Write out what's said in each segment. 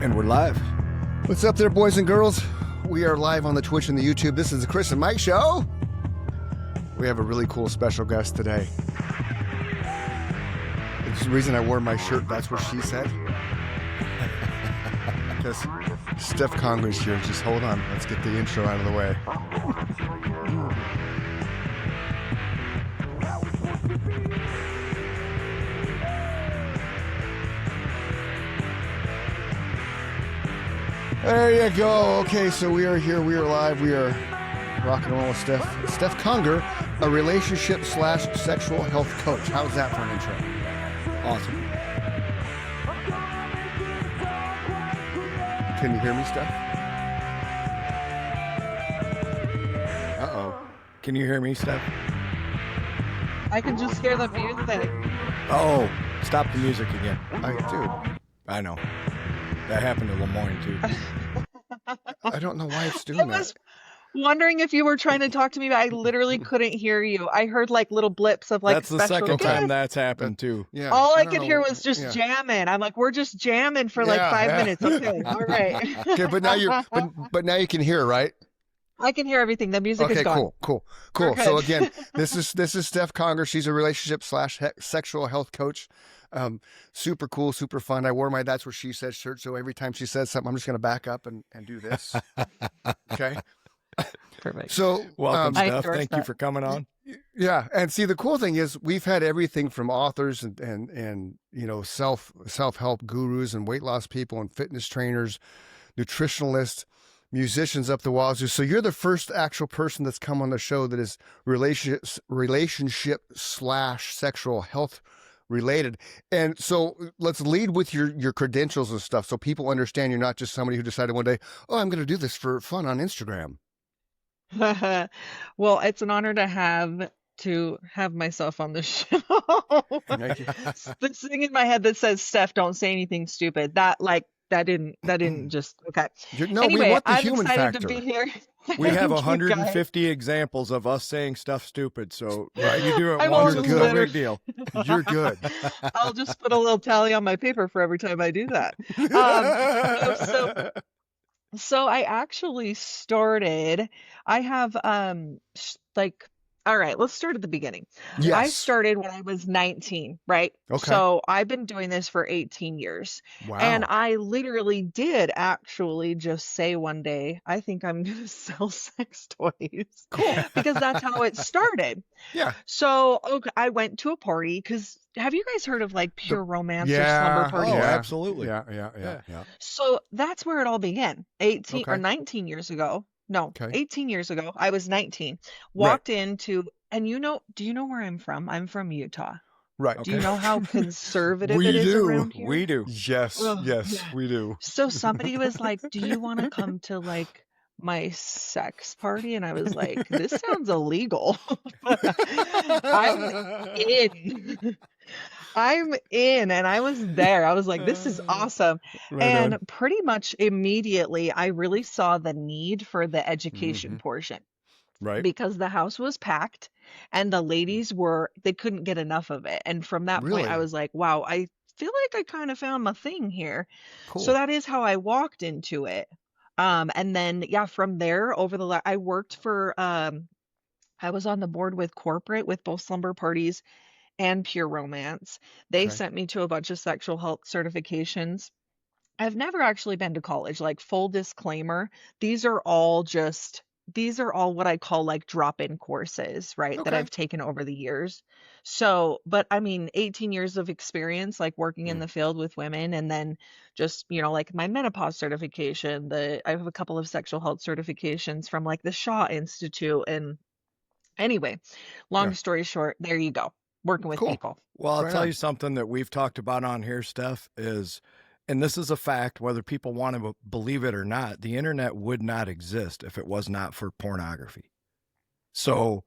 And we're live. What's up there, boys and girls? We are live on the Twitch and the YouTube. This is the Chris and Mike Show. We have a really cool special guest today. It's the reason I wore my shirt, that's what she said. Because Stef Conger is here. Just hold on. Let's get the intro out of the way. There you go. Okay, so we are here. We are live. We are rocking and rolling with Stef Conger, a relationship/sexual health coach. How's that for an intro? Awesome. Can you hear me, Stef? Uh-oh. Can you hear me, Steph? I can just hear the music. Oh, stop the music again. Dude, I know. That happened in Lemoyne, too. I don't know why it's doing I was wondering if you were trying to talk to me, but I literally couldn't hear you. I heard like little blips of like That's the second time that's happened, too. Yeah. All I could hear was just jamming. I'm like, we're just jamming for like 5 minutes. Okay, all right. Okay, but now you can hear, right? I can hear everything. The music is gone. Cool. Okay. So again, this is Stef Conger. She's a relationship/sexual health coach. Super cool, super fun. I wore my "That's What She Said" shirt, so every time she says something, I'm just going to back up and do this. Okay. Perfect. So welcome, Steph. Thank you for coming on. Yeah, and see, the cool thing is we've had everything from authors and you know self-help gurus and weight loss people and fitness trainers, nutritionalists, musicians up the wazoo. So you're the first actual person that's come on the show that is relationship/sexual health related. And so let's lead with your credentials and stuff so people understand you're not just somebody who decided one day, oh, I'm going to do this for fun on Instagram. Well, it's an honor to have myself on the show. This thing in my head that says, Steph, don't say anything stupid. That didn't just okay. Anyway, we want the I'm human excited factor. to be here. We have Thank you, 150 examples of us saying stuff stupid, so you do it I once, won't it's no litter. big deal. You're good. I'll just put a little tally on my paper for every time I do that. So I actually started. I have all right, let's start at the beginning. Yes. I started when I was 19, right? Okay. So I've been doing this for 18 years. Wow. And I literally did actually just say one day, I think I'm going to sell sex toys. Cool. Because that's how it started. Yeah. So I went to a party because have you guys heard of like pure romance or slumber parties? Oh, absolutely. Yeah. So that's where it all began. 18 or Okay. 19 years ago. No, Okay. 18 years ago. I was 19. Walked into, and do you know where I'm from? I'm from Utah. Right. Do you know how conservative We it is do. around here? We do. Yes, Ugh, yeah. we do. So somebody was like, do you want to come to like my sex party? And I was like, this sounds illegal. I'm in. I'm in, and I was there. I was like, this is awesome. Right And on. pretty much immediately, I really saw the need for the education portion Right. because the house was packed and the ladies they couldn't get enough of it. And from that point, I Really? was like, wow, I feel like I kind of found my thing here. Cool. So that is how I walked into it. And then, yeah, from there I worked for, I was on the board with corporate with both slumber parties and pure romance. They Okay. sent me to a bunch of sexual health certifications. I've never actually been to college. Like full disclaimer, these are all what I call like drop-in courses, right? That Okay. I've taken over the years. So, but I mean, 18 years of experience, like working in the field with women, and then just, like my menopause certification, I have a couple of sexual health certifications from like the Shaw Institute. And anyway, long Yeah. story short, there you go. Working with Cool. people. Well, I'll Right tell on. you something that we've talked about on here, Steph, and this is a fact, whether people want to believe it or not, the internet would not exist if it was not for pornography. So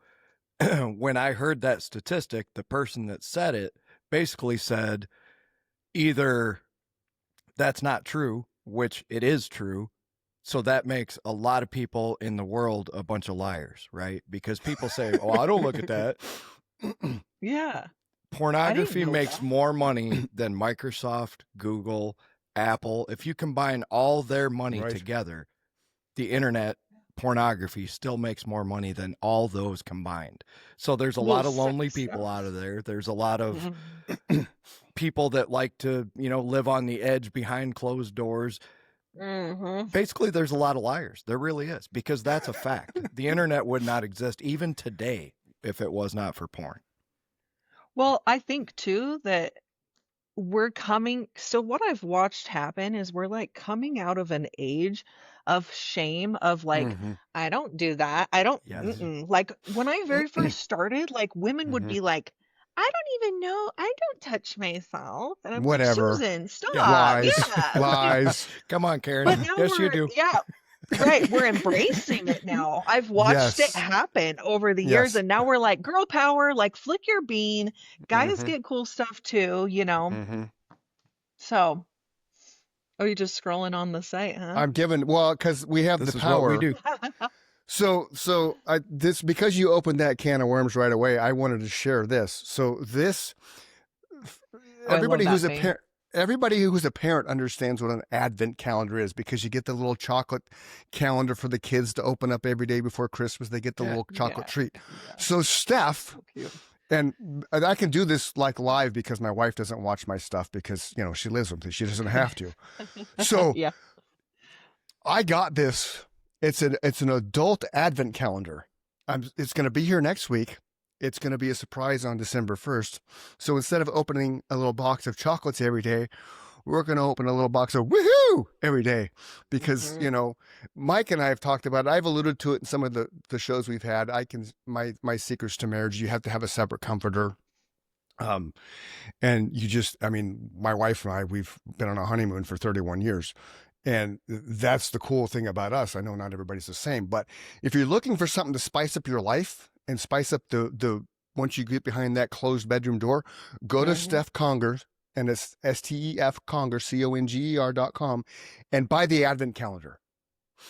when I heard that statistic, the person that said it basically said either that's not true, which it is true. So that makes a lot of people in the world a bunch of liars, right? Because people say, oh, I don't look at that. Yeah. Pornography know makes that. more money than Microsoft, Google, Apple, if you combine all their money Right. together, the internet pornography still makes more money than all those combined. So there's a Well, lot of lonely sex people stuff. out of there. There's a lot of Mhm. people that like to, live on the edge behind closed doors. Mhm. Basically, there's a lot of liars. There really is, because that's a fact. The internet would not exist even today if it was not for porn. Well, I think too that so what I've watched happen is we're like coming out of an age of shame of like, Mm-hmm. I don't do that. I don't, Yes. like when I very first started, like women would Mm-hmm. be like, I don't even know. I don't touch myself. And I'm like, Whatever. Susan, Yeah. stop. Lies. Yeah. Lies. Come on, Karen. But now Yes, you do. yeah, right. We're embracing it now. I've watched it Yes. happen over the years, Yes. and now we're like, girl power, like flick your bean. Guys Mm-hmm. get cool stuff too, Mm-hmm. So, oh, you just scrolling on the site, huh? I'm giving, well, because we have This the is what we power. do. So because you opened that can of worms right away, I wanted to share this. So this, Oh, I love that everybody who's a parent understands what an advent calendar is, because you get the little chocolate calendar for the kids to open up every day before Christmas. They get the little chocolate treat. Yeah. So Steph, So cute. and I can do this like live because my wife doesn't watch my stuff because, she lives with me. She doesn't have to. So Yeah. I got this. It's an adult advent calendar. It's going to be here next week. It's going to be a surprise on December 1st. So instead of opening a little box of chocolates every day, we're going to open a little box of woohoo every day, because, Mike and I have talked about it. I've alluded to it in some of the shows we've had. My secrets to marriage, you have to have a separate comforter. And my wife and I, we've been on a honeymoon for 31 years. And that's the cool thing about us. I know not everybody's the same, but if you're looking for something to spice up your life and spice up the once you get behind that closed bedroom door, go to Stef Conger, and it's Stef Conger, CONGER.com, and buy the advent calendar.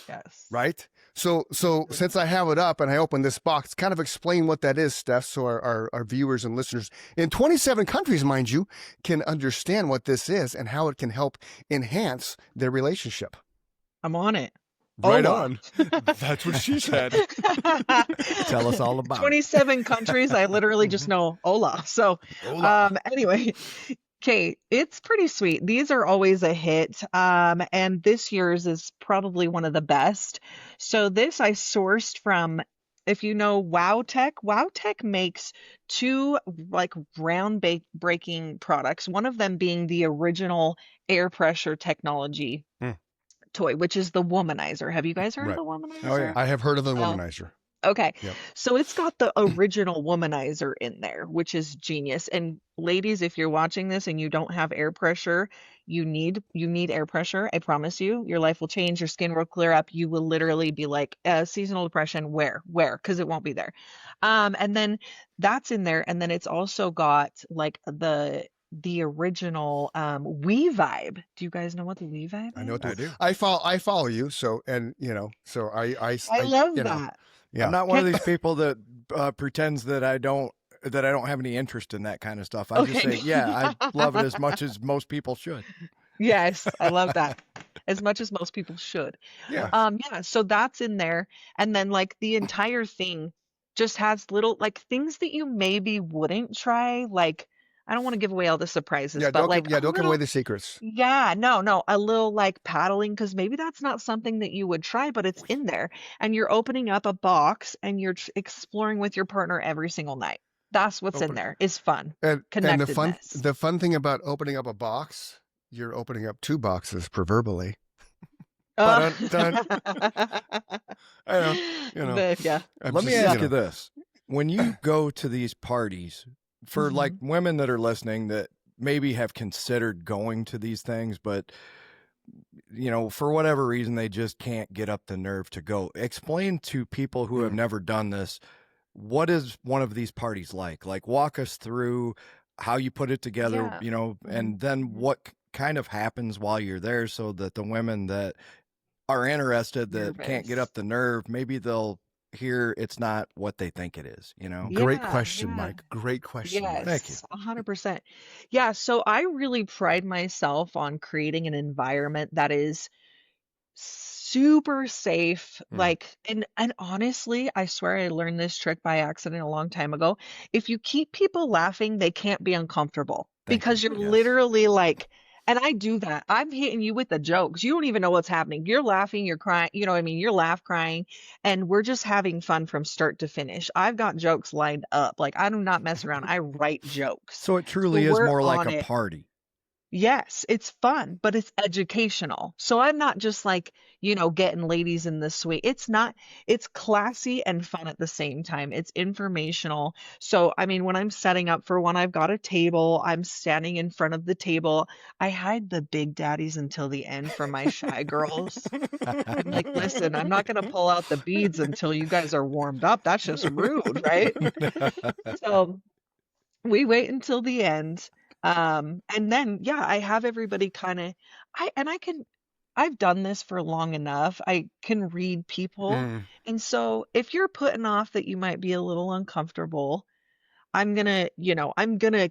Yes. Right? So since I have it up and I open this box, kind of explain what that is, Steph, so our viewers and listeners in 27 countries, mind you, can understand what this is and how it can help enhance their relationship. I'm on it. Right Hola. on. That's what she said. Tell us all about 27 countries. I literally just know hola. So, anyway. Okay, it's pretty sweet. These are always a hit. And this year's is probably one of the best. So this I sourced from, if you know WowTech makes two like breaking products. One of them being the original air pressure technology toy, which is the womanizer. Have you guys heard of the womanizer? Oh, yeah. I have heard of the womanizer. Okay. Yep. So it's got the original womanizer in there, which is genius. And ladies, if you're watching this and you don't have air pressure, you need air pressure. I promise you, your life will change, your skin will clear up. You will literally be like, seasonal depression, where? Because it won't be there. And then that's in there. And then it's also got like the original We Vibe. Do you guys know what the We Vibe is? I know what I do. I follow you, so so I love that. Yeah. I'm not one of these people that pretends that I don't have any interest in that kind of stuff. I just say, yeah, I love it as much as most people should. Yes, I love that. As much as most people should. Yeah. So that's in there. And then like the entire thing just has little like things that you maybe wouldn't try. Like, I don't want to give away all the surprises, but don't like don't give away the secrets. yeah, no, a little like paddling, because maybe that's not something that you would try, but it's in there. And you're opening up a box and you're exploring with your partner every single night. That's what's in there. Is fun. And Connectedness. the fun thing about opening up a box, you're opening up two boxes proverbially. Oh. I know, Yeah. Let me ask you this. When you go to these parties, for like women that are listening that maybe have considered going to these things, but for whatever reason, they just can't get up the nerve to go. Explain to people who have never done this, what is one of these parties like? Like, walk us through how you put it together, and then what kind of happens while you're there, so that the women that are interested that can't get up the nerve, maybe they'll here it's not what they think it is, Great Yeah, question, yeah. Mike. Great question, Mike. Thank you. Yes, 100%. Yeah, so I really pride myself on creating an environment that is super safe, Mm. like, and honestly, I swear I learned this trick by accident a long time ago. If you keep people laughing, they can't be uncomfortable Thank you. because you're Yes. literally like, and I do that. I'm hitting you with the jokes. You don't even know what's happening. You're laughing, you're crying, you know what I mean? You're laugh crying, and we're just having fun from start to finish. I've got jokes lined up. Like, I do not mess around. I write jokes. So it So truly is we're more like on a it. party. Yes, it's fun, but it's educational. So I'm not just like, getting ladies in the suite. It's not, it's classy and fun at the same time. It's informational. So, I mean, when I'm setting up for one, I've got a table, I'm standing in front of the table. I hide the big daddies until the end for my shy girls. I'm like, listen, I'm not going to pull out the beads until you guys are warmed up. That's just rude, right? So, we wait until the end. And then yeah, I have everybody kind of I've done this for long enough. I can read people. Mm. And so if you're putting off that you might be a little uncomfortable, I'm gonna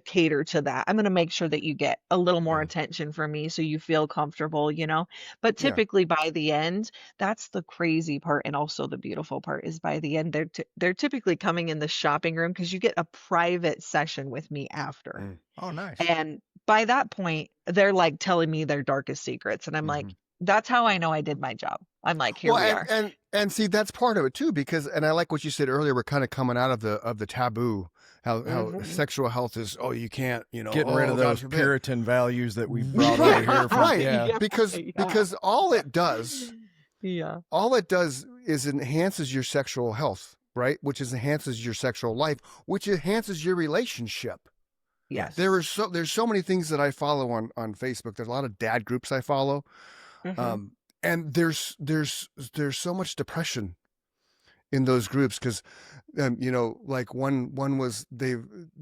cater to that. I'm gonna make sure that you get a little more Mm. attention from me so you feel comfortable. But Yeah. typically by the end, that's the crazy part and also the beautiful part is by the end they're typically coming in the shopping room because you get a private session with me after. Mm. Oh, nice. And by that point, they're like telling me their darkest secrets and I'm like, Mhm. that's how I know I did my job. I'm like, here Well, we and, are. and see, that's part of it too, because, and I like what you said earlier. We're kind of coming out of the taboo, how Mhm. sexual health is. Oh, you can't, Getting rid oh, of God those forbid. Puritan values that we brought over here from. Right. Yeah. Because Yeah. all it does, Yeah. is enhances your sexual health, right? Which enhances your sexual life, which enhances your relationship. Yes. There's so many things that I follow on Facebook. There's a lot of dad groups I follow. Mhm. And there's so much depression in those groups because like one was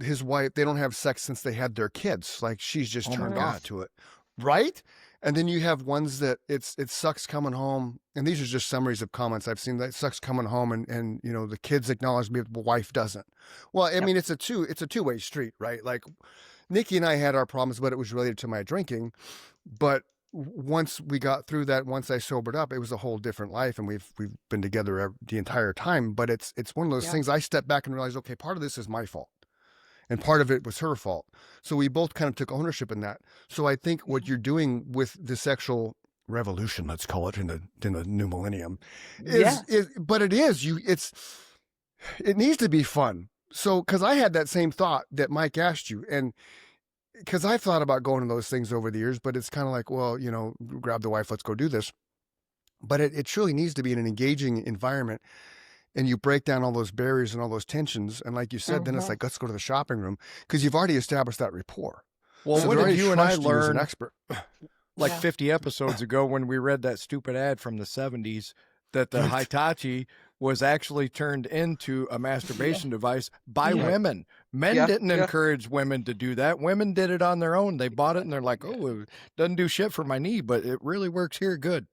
his wife, they don't have sex since they had their kids, like she's just Oh my turned God. off to it, right? And then you have ones that it sucks coming home, and these are just summaries of comments I've seen, that sucks coming home and the kids acknowledge me, but the wife doesn't. Well, I mean, it's a two-way street, right? Like Nikki and I had our problems, but it was related to my drinking. But once we got through that, once I sobered up, it was a whole different life, and we've been together the entire time. But it's one of those things. I stepped back and realized, okay, part of this is my fault, and part of it was her fault. So we both kind of took ownership in that. So I think what you're doing with the sexual revolution, let's call it, in the new millennium, but it needs to be fun. So, because I had that same thought that Mike asked you, and because I've thought about going to those things over the years, but it's kind of like, well, grab the wife, let's go do this. But it truly needs to be in an engaging environment, and you break down all those barriers and all those tensions. And like you said, then it's like, let's go to the shopping room, because you've already established that rapport. Well, So what they're did already you and I trust you as an learn expert. like Yeah. 50 episodes ago when we read that stupid ad from the 70s that the Hitachi was actually turned into a masturbation device by women. Men didn't encourage women to do that. Women did it on their own. They bought it and they're like, oh, it doesn't do shit for my knee, but it really works here good.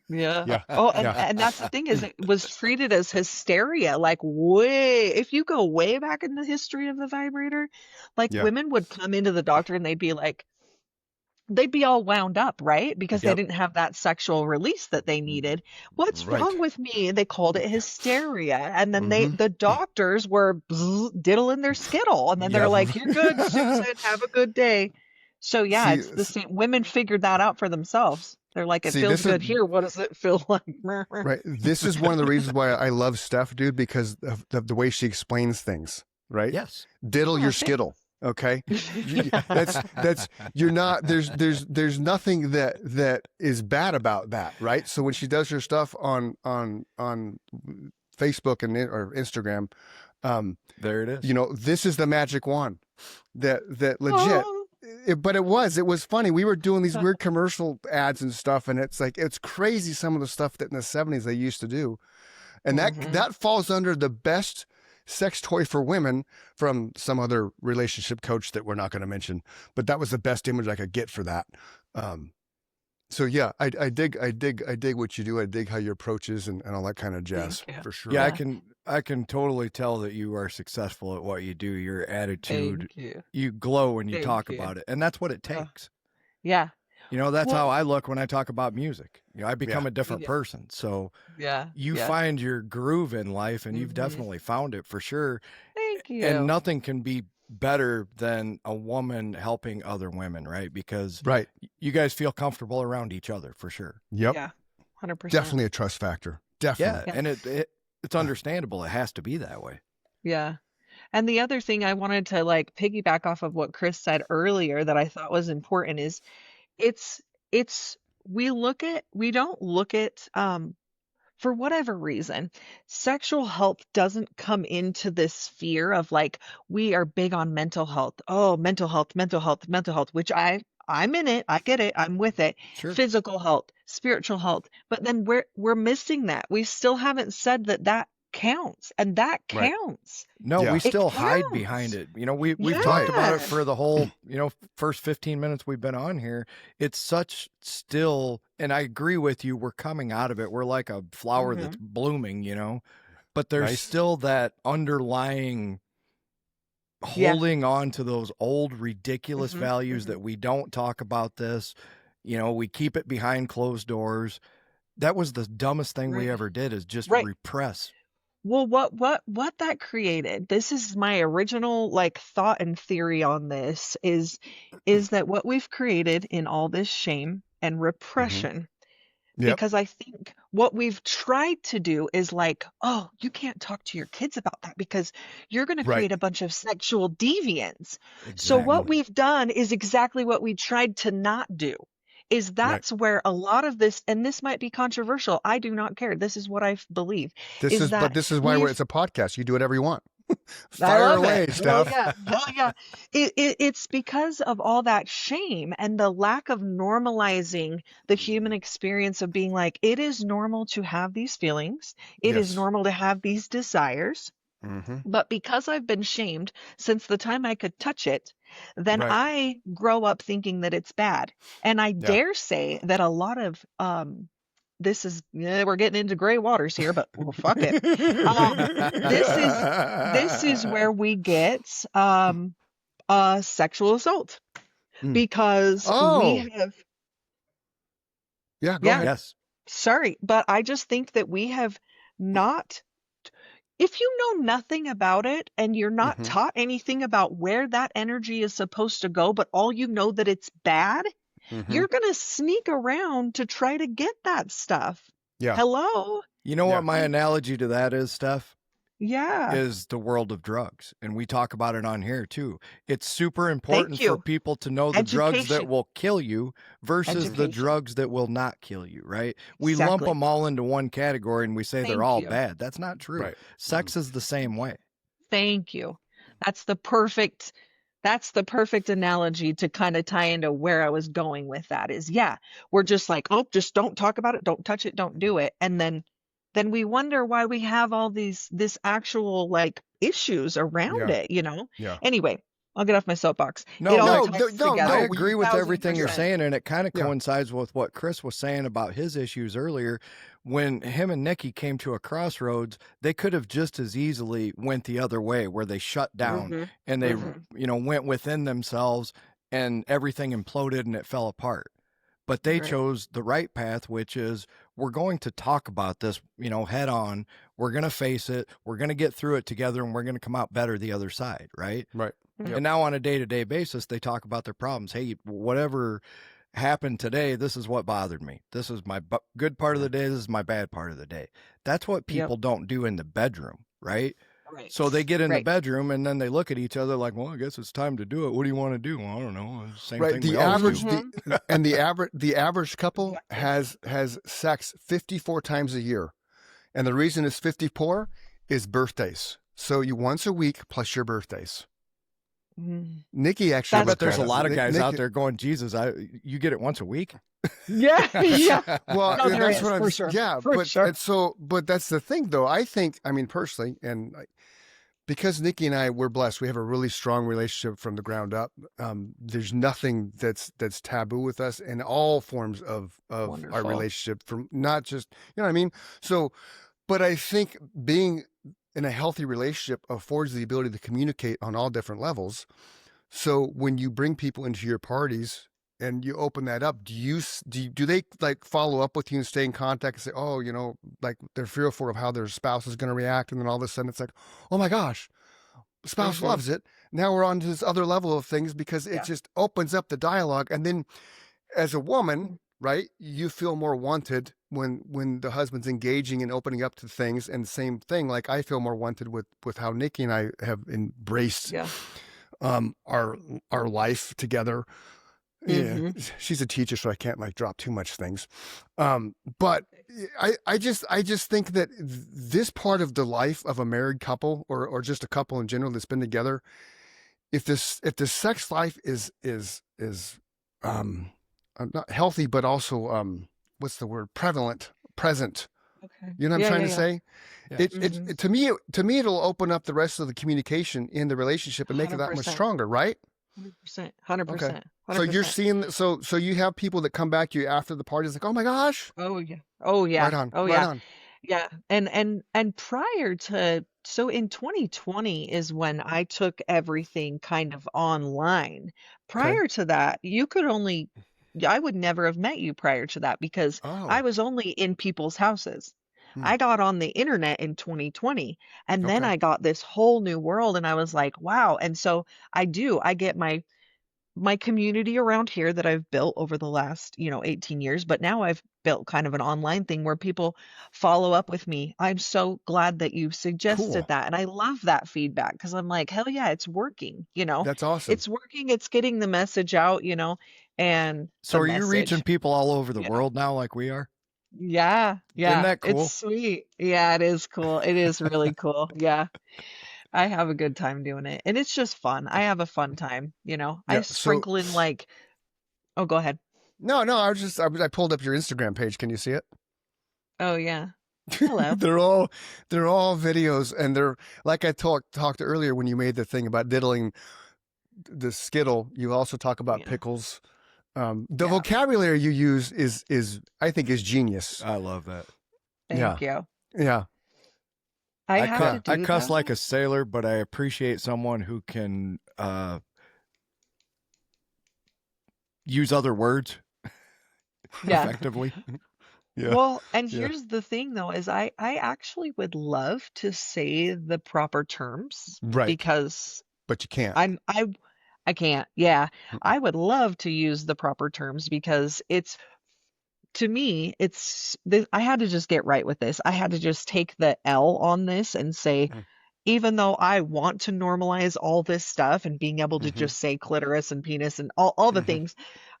Yeah. Oh, and that's the thing is it was treated as hysteria. Like if you go way back in the history of the vibrator, like Yeah. women would come into the doctor and they'd be all wound up, right? Because they didn't have that sexual release that they needed. What's wrong with me? And they called it hysteria. And then the doctors were diddling their skittle. And then they're like, you're good, Susan, have a good day. So yeah, See, it's the same. Women figured that out for themselves. They're like, it See, feels this is- good here. What does it feel like? right. This is one of the reasons why I love Steph, dude, because of the way she explains things, right? Yes. Diddle your thanks. skittle. Okay. That's you're not, there's nothing that is bad about that. Right. So when she does her stuff on Facebook or Instagram, There it is. this is the magic wand that legit. But it was funny. We were doing these weird commercial ads and stuff, and it's like, it's crazy some of the stuff that in the 70s they used to do. And that falls under the best sex toy for women from some other relationship coach that we're not going to mention, but that was the best image I could get for that. So yeah, I dig what you do. I dig how your approach is and all that kind of jazz, Thank you. for sure. Yeah, Yeah. I can totally tell that you are successful at what you do. Your attitude, Thank you. you glow when you Thank talk you. about it, and that's what it Uh, takes. yeah. You know, that's how Well, I look when I talk about music. You know, I become Yeah. a different yeah. person. So Yeah. you Yeah. find your groove in life, and you've hmm definitely found it for sure. Thank And you. nothing can be better than a woman helping other women, right? Because Right. you guys feel comfortable around each other for sure. Yep. Yeah. 100%. Definitely a trust factor. Yeah, Definitely. Yeah. and it's understandable. It has to be that way. Yeah. And the other thing I wanted to like piggyback off of what Chris said earlier that I thought was important is it's it's we don't look at for whatever reason, sexual health doesn't come into this sphere of like we are big on mental health. Oh, mental health, mental health, mental health, which I'm in it. I get it. I'm with it. Sure. Physical health, spiritual health. But then we're missing that. We still haven't said that that counts, and that Right. counts. No, Yeah. we It still hide behind counts. it. You know, we've Yeah. talked about it for the whole, you know, first 15 minutes we've been on here. It's such still, and I agree with you, we're coming out of it. We're like a flower that's blooming, you know, but there's Nice. still that underlying Yeah. holding on to those old ridiculous Mhm, values mhm. that we don't talk about this. You know, we keep it behind closed doors. That was the dumbest thing we Right. ever did, is just Right. repress. Well, what that created, this is my original like thought and theory on this is that what we've created in all this shame and repression, Yep. because I think what we've tried to do is like, oh, you can't talk to your kids about that because you're going to Right. create a bunch of sexual deviance. So what Exactly. we've done is exactly what we tried to not do. Is Right. that's where a lot of this, and this might be controversial. I do not care. This is what I believe. This Is is that this is why we've it's a podcast. You do whatever you want. I Fire love away, it. Hell Steph. yeah. Hell yeah. It's because of all that shame and the lack of normalizing the human experience of being like, it is normal to have these feelings. It is Yes. normal to have these desires. Mm-hmm. But because I've been shamed since the time I could touch it, then Right. I grow up thinking that it's bad. And I Yeah. dare say that a lot of this is we're getting into gray waters here, but well, fuck it. This is where we get sexual assault Mm. because we Oh, have yeah. Go yeah, ahead. Yes. sorry, but I just think that we have not if you know nothing about it and you're not Mhm. taught anything about where that energy is supposed to go, but all you know that it's bad, Mhm. you're going to sneak around to try to get that stuff. Yeah. Hello? You know Yeah. what my analogy to that is, Steph? Yeah. Is the world of drugs. And we talk about it on here too. It's super important for you. people to know the drugs that Education. will kill you versus the Education. drugs that will not kill you, right? We lump Exactly. them all into one category and we say they're Thank all you. bad. That's not true. Right. Sex is the same way. Thank you. That's the perfect analogy to kind of tie into where I was going with that is, yeah, we're just like, oh, just don't talk about it, don't touch it, don't do it. And then we wonder why we have all this actual like issues around Yeah. it, you know? Yeah. Anyway, I'll get off my soapbox. No, It all No, ties no, together. I no. agree with everything you're 1000%. saying, and it kind of Yeah. coincides with what Chris was saying about his issues earlier. When him and Nikki came to a crossroads, they could have just as easily went the other way, where they shut down Mhm. and they, Mhm. you know, went within themselves, and everything imploded and it fell apart. But they Right. chose the right path, which is we're going to talk about this, you know, head on. We're going to face it. We're going to get through it together, and we're going to come out better the other side, right? Right. Yep. And now on a day-to-day basis, they talk about their problems. Hey, whatever happened today, this is what bothered me. This is my good part of the day. This is my bad part of the day. That's what people don't do in the bedroom, right? Right. So they get in the Right. bedroom and then they look at each other like, well, I guess it's time to do it. What do you want to do? Well, I don't know. Same Right. thing we The always average do. the average couple has sex 54 times a year. And the reason it's 54 is birthdays. So you once a week plus your birthdays. Mhm. Nikki I actually. bet there's a looked at lot it. of guys Nikki- out there going, Jesus, you get it once a week? Yeah. Yeah. Well, No, and there that's is, what I'm. for sure. Yeah, For but sure. and so, but that's the thing, though. I think, I mean, personally, and because Nikki and I, we're blessed. We have a really strong relationship from the ground up. There's nothing that's taboo with us in all forms of our Wonderful. relationship, from not just, you know what I mean? So, but I think being in a healthy relationship affords the ability to communicate on all different levels. So when you bring people into your parties and you open that up, do they like follow up with you and stay in contact and say, oh, you know, like they're fearful of how their spouse is going to react, and then all of a sudden it's like, oh my gosh, spouse loves it. Now we're on to this other level of things, because it just opens up the dialogue. And then as a woman, right, you feel more wanted when the husband's engaging and opening up to things. And same thing, like I feel more wanted with how Nikki and I have embraced our life together. Yeah, she's a teacher, so I can't like drop too much things. But I just think that this part of the life of a married couple, or just a couple in general that's been together, if the sex life is not healthy, but also what's the word, present. Okay. You know what I'm trying to say? Yeah. It to me it'll open up the rest of the communication in the relationship and make it that much 100%. stronger, right? 100%. 100%. So you're seeing, so you have people that come back to you after the party, it's like, oh my gosh. Oh yeah. Oh yeah. Right on. Oh Right yeah. on. Yeah. And prior to, so in 2020 is when I took everything kind of online. Prior to that, I would never have met you prior to that, because I Oh. was only in people's houses. Hmm. I got on the internet in 2020, and then Okay. I got this whole new world, and I was like, wow. And so I get my community around here that I've built over the last, 18 years, but now I've built kind of an online thing where people follow up with me. I'm so glad that you suggested Cool. that. And I love that feedback, because I'm like, hell yeah, it's working, That's awesome. it's working, it's getting the message out, and So the are you reaching message. people all over the world now, like we are? Yeah, Isn't yeah, that it's cool? sweet. Yeah, it is cool. It is really cool. Yeah. I have a good time doing it. And it's just fun. I have a fun time, Yeah. I So sprinkle in like, oh, go ahead. no, I pulled up your Instagram page. Can you see it? Oh yeah. Hello. they're all videos, and they're like I talked earlier when you made the thing about diddling the skittle. You also talk about Yeah. pickles. The vocabulary you use is I think is genius. I love that. Thank you. Yeah. I have to I do cuss that. like a sailor, but I appreciate someone who can use other words Yeah. effectively. Yeah. Well, and Yeah. here's the thing though, is I actually would love to say the proper terms, Right. because But you can't. I can't. Yeah. I would love to use the proper terms, because to me, I had to just get right with this. I had to just take the L on this and say, Mm. even though I want to normalize all this stuff and being able to just say clitoris and penis and all the things,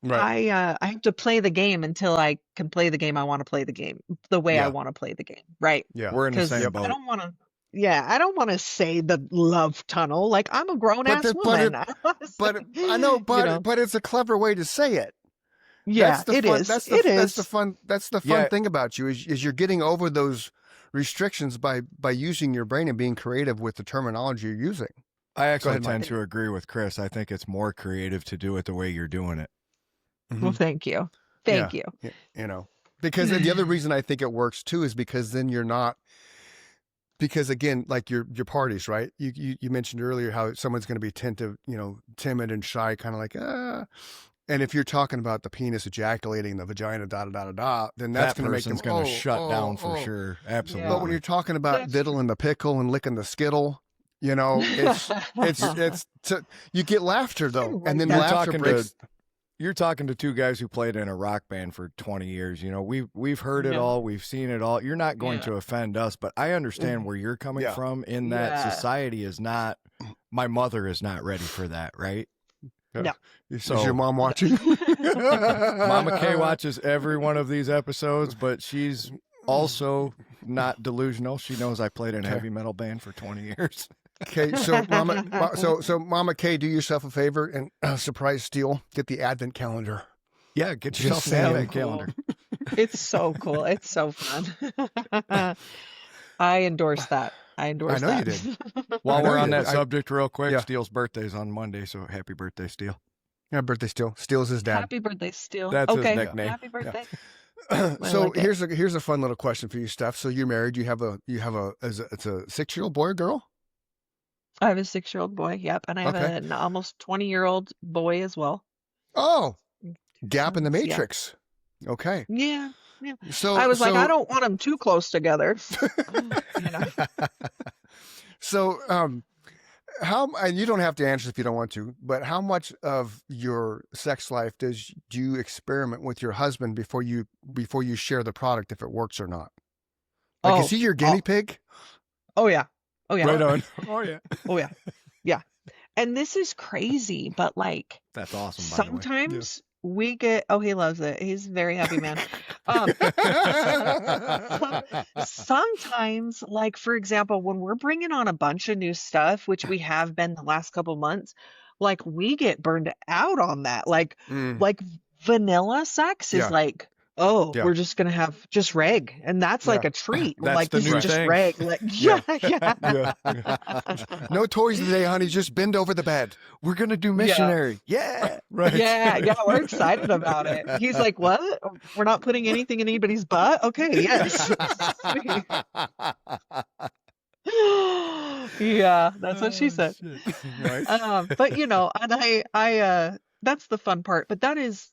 Right. I have to play the game until I can play the game I want to play the game the way I Yeah. want to play the game, right? Yeah. We're in the Because same I boat. don't want to. Yeah, I don't want to say the love tunnel. Like, I'm a grown But ass the- but woman. it- I don't wanna But say, I know, but you know. but it's a clever way to say it. Yeah, That's the it fun. is. That's It the is. fun. That's the fun thing about you is you're getting over those restrictions by using your brain and being creative with the terminology you're using. I actually ahead, Mike. tend to agree with Chris. I think it's more creative to do it the way you're doing it. Well, thank you. Thank you. Yeah, you know, because the other reason I think it works too is because then you're not. Because again, like your parties, right? You mentioned earlier how someone's going to be timid and shy, kind of like And if you're talking about the penis ejaculating, the vagina, then that's going to make them going to shut down for sure. Absolutely. But when you're talking about diddling the pickle and licking the skittle, it's you get laughter though, and then laughter breaks. You're talking to two guys who played in a rock band for 20 years. We've heard it all. We've seen it all. You're not going to offend us, but I understand where you're coming from in that society is not, my mother is not ready for that, right? No. Is your mom watching? Mama Kay watches every one of these episodes, but she's also not delusional. She knows I played in a heavy metal band for 20 years. Okay, so Mama Kay, do yourself a favor and surprise Steele. Get the Advent calendar. Yeah, get yourself an Advent calendar. It's so cool. It's so fun. I endorse that. I I endorse know you that. did. While I know we're you on did. that subject, real quick, Yeah. Steele's birthday's on Monday, so happy birthday, Steele. Yeah, birthday Steel. Steele's his dad. Happy birthday, Steele. That's his Okay. nickname. Happy birthday. So like it. here's a fun little question for you, Steph. So you're married. It's a 6-year-old boy or girl? I have a 6-year-old boy. Yep. And I have Okay. an almost 20-year-old boy as well. Oh, Two gap in the sons. Yeah. matrix. Okay. Yeah. Yeah. So I was like, I don't want them too close together. You know. so and you don't have to answer if you don't want to, but how much of your sex life do you experiment with your husband before you share the product if it works or not? Like, is he your guinea pig? Oh yeah. Oh yeah. Right on. Oh yeah. Oh yeah. Yeah. And this is crazy, but like That's awesome. By the way. sometimes we get, he loves it. He's a very happy man. Sometimes, like for example, when we're bringing on a bunch of new stuff, which we have been the last couple months, like we get burned out on that. Like vanilla sex is Yeah. like, Yeah. we're just gonna have just reg, and that's like Yeah. a treat. That's like the this new is just thing. reg. Like yeah. No toys today, honey. Just bend over the bed. We're gonna do missionary. Yeah. Right. Yeah, we're excited about it. He's like, what? We're not putting anything in anybody's butt? Okay, yes. Sweet. Yeah, that's what she said. Right. But you know, and I that's the fun part. But that is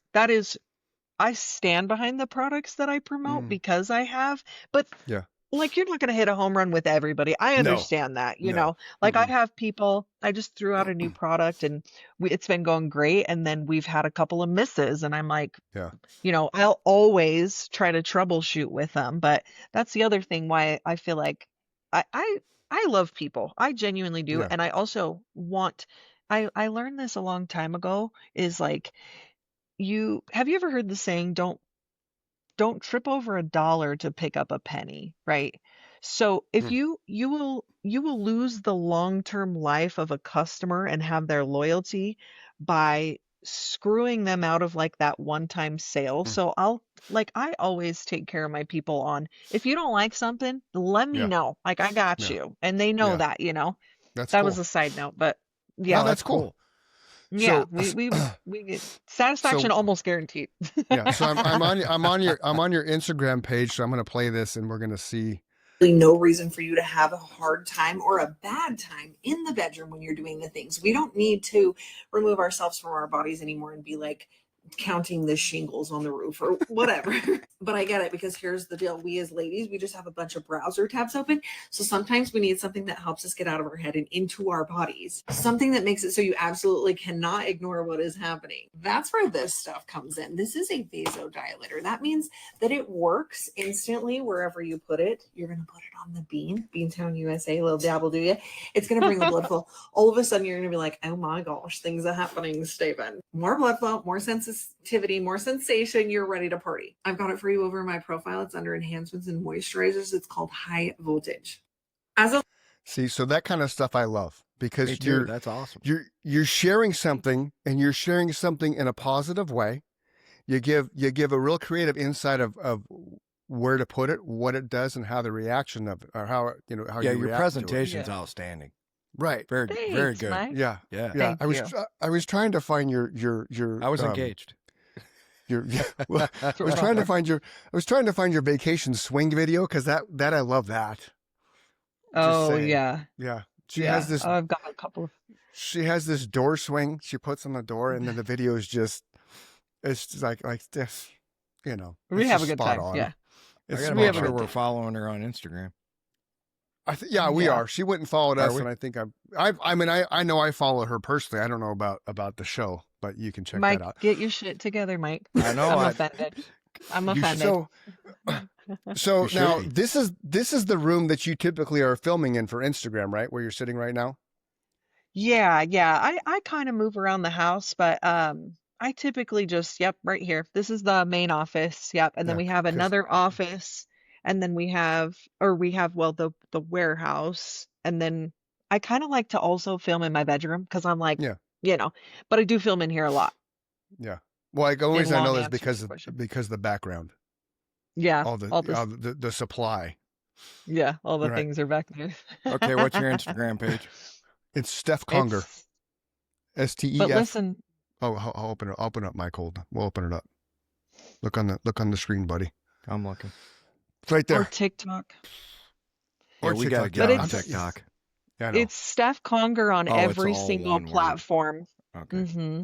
I stand behind the products that I promote because I have, but Yeah. like you're not going to hit a home run with everybody. I understand that, you No. know, like I have people, I just threw out a new product and it's been going great. And then we've had a couple of misses and I'm like, Yeah. you know, I'll always try to troubleshoot with them. But that's the other thing why I feel like I love people. I genuinely do. Yeah. And I also want, I learned this a long time ago is like, have you ever heard the saying, don't trip over a dollar to pick up a penny, right? So if you will lose the long-term life of a customer and have their loyalty by screwing them out of like that one-time sale. So I always take care of my people on, if you don't like something, let me know. Like I got you. And they know that, you know. That's That cool. was a side note, but yeah. No, that's cool. Yeah, So- we get satisfaction almost guaranteed. Yeah. So I'm on your Instagram page. So I'm going to play this and we're going to see. No reason for you to have a hard time or a bad time in the bedroom when you're doing the things. We don't need to remove ourselves from our bodies anymore and be like counting the shingles on the roof or whatever. But I get it, because here's the deal. We as ladies, we just have a bunch of browser tabs open. So sometimes we need something that helps us get out of our head and into our bodies. Something that makes it so you absolutely cannot ignore what is happening. That's where this stuff comes in. This is a vasodilator. That means that it works instantly wherever you put it. You're going to put it on the Beantown, USA, little dabble, do you? It's going to bring the blood flow. All of a sudden, you're going to be like, oh my gosh, things are happening, Stephen. More blood flow, more sensitivity, more sensation. You're ready to party. I've got it for you over in my profile. It's under enhancements and moisturizers. It's called High Voltage. See, so that kind of stuff I love, because Me too. That's awesome. you're sharing something, and you're sharing something in a positive way. You give a real creative insight of where to put it, what it does, and how the reaction of it, or how you Yeah, you your react presentation's to it. outstanding. Right. Very very Thanks, good. Mike. Yeah. Yeah. Yeah. Thank I was trying to find your I was engaged. well, I was trying to find your vacation swing video, because that I love that. Oh saying. yeah. Yeah. She Yeah. has this I've got a couple of she has this door swing she puts on the door, and then the video is just, it's just like this, you know. we it's have a just good spot time. on. Yeah. I It's gotta we make have a sure good we're time. following her on Instagram. We Yeah. are. She went and followed Are us, we? and I think I mean I know I follow her personally. I don't know about the show, but you can check Mike, that out. get your shit together, Mike. I know. I'm offended. I'm offended. So You should now be. this is the room that you typically are filming in for Instagram, right? Where you're sitting right now? Yeah. I kind of move around the house, but I typically just, right here. This is the main office. Yep. And then Yeah, we have 'cause- another office, and then we have well, the warehouse, and then I kind of like to also film in my bedroom because I'm like, Yeah. you know, but I do film in here a lot. Yeah. Well, like, the only reason I know long this answer to because the question. because of the background, Yeah. all all this. the supply. Yeah, all the Right. things are back there. Okay, what's your Instagram page? It's Stef Conger. It's, but STEF. listen, Oh, I'll open it. I'll open it up, Mike. Hold on. We'll open it up. Look on the screen, buddy. I'm looking. It's right or there. TikTok. Yeah, Or we got to TikTok. get But on it's TikTok. Yeah, I know. it's Steph Conger on Oh, it's every all single one word. platform. Okay. hmm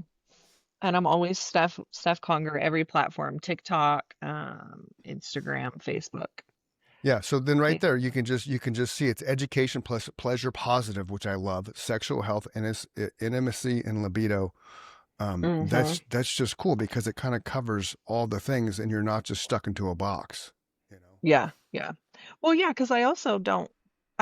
And I'm always Steph Conger every platform: TikTok, Instagram, Facebook. Yeah. So then right Okay. there, you can just see it's education plus pleasure positive, which I love. Sexual health, intimacy, and libido. hmm That's just cool because it kind of covers all the things, and you're not just stuck into a box. You know. Yeah, yeah. Well, yeah, because I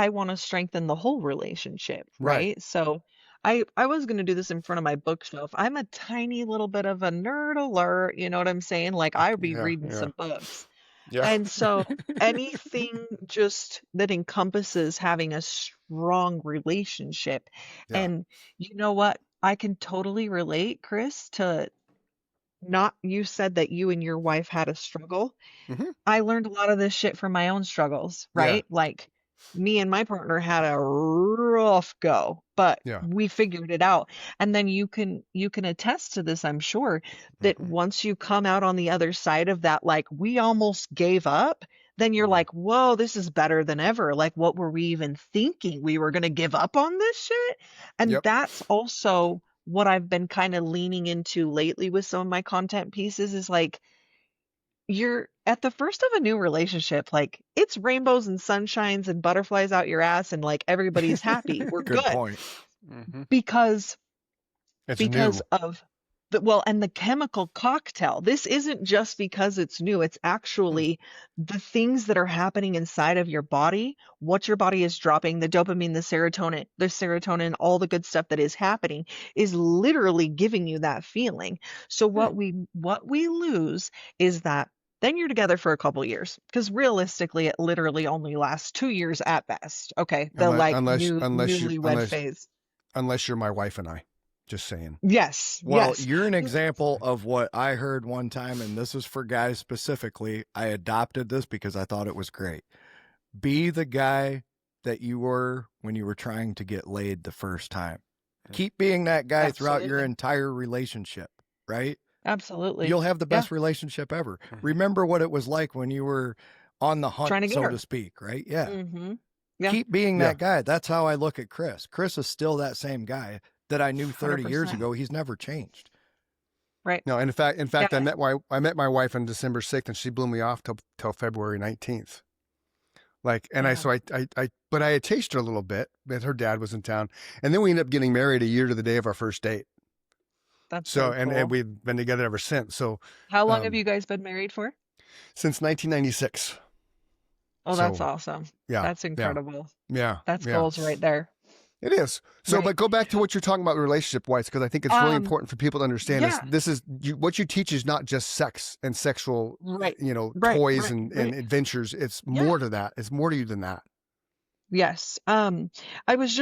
want to strengthen the whole relationship, Right. right? So I was going to do this in front of my bookshelf. I'm a tiny little bit of a nerd alert, you know what I'm saying? Like I'd be Yeah. reading Yeah. some books. Yeah. And so anything just that encompasses having a strong relationship. Yeah. And you know what? I can totally relate, Chris, to not you said that you and your wife had a struggle. hmm I learned a lot of this shit from my own struggles, Yeah. right? Like me and my partner had a rough go, but Yeah. we figured it out. And then you can attest to this, I'm sure, that hmm once you come out on the other side of that, like we almost gave up, then you're hmm like, whoa, this is better than ever. Like, what were we even thinking? We were gonna give up on this shit? And Yep. that's also what I've been kind of leaning into lately with some of my content pieces is like you're at the first of a new relationship, like it's rainbows and sunshines and butterflies out your ass and like everybody's happy. We're Good good point. hmm because It's because new. of the well and the chemical cocktail. This isn't just because it's new. It's Hmm. actually the things that are happening inside of your body, what your body is dropping, the dopamine, the serotonin, all the good stuff that is happening is literally giving you that feeling. So Hmm. what we lose is that then you're together for a couple years because realistically it literally only lasts 2 years at best. Okay, the Unless like unless new unless you newlywed unless phase. unless you're my wife and I. Just saying. Yes, Well, yes. you're an example of what I heard one time, and this is for guys specifically. I adopted this because I thought it was great. Be the guy that you were when you were trying to get laid the first time. Keep being that guy throughout your Absolutely. entire relationship, right? Absolutely. You'll have the Yeah. best relationship ever. Mhm. Remember what it was like when you were on the hunt, Trying to get so her. to speak, right? Yeah. Mm-hmm. Yeah. Keep being Yeah. that guy. That's how I look at Chris. Chris is still that same guy that I knew 30 years 100%. ago. He's never changed. Right. No, and in fact, Yeah. I met my wife on December 6th, and she blew me off till February 19th. Like, and Yeah. but I had chased her a little bit, but her dad was in town, and then we ended up getting married a year to the day of our first date. That's So, so and cool. we've been together ever since. So, How long have um, you guys been married for? since 1996. Oh, that's So, awesome. yeah, That's yeah, incredible. yeah, That's yeah. goals right there. It is. So, Right. but go back to what you're talking about relationship wise, because I think it's really Um, important for people to understand yeah. what you teach is not just sex and sexual, Right. toys Right. and Right. adventures. It's Yeah. more to that. It's more to you than that. Yes. I was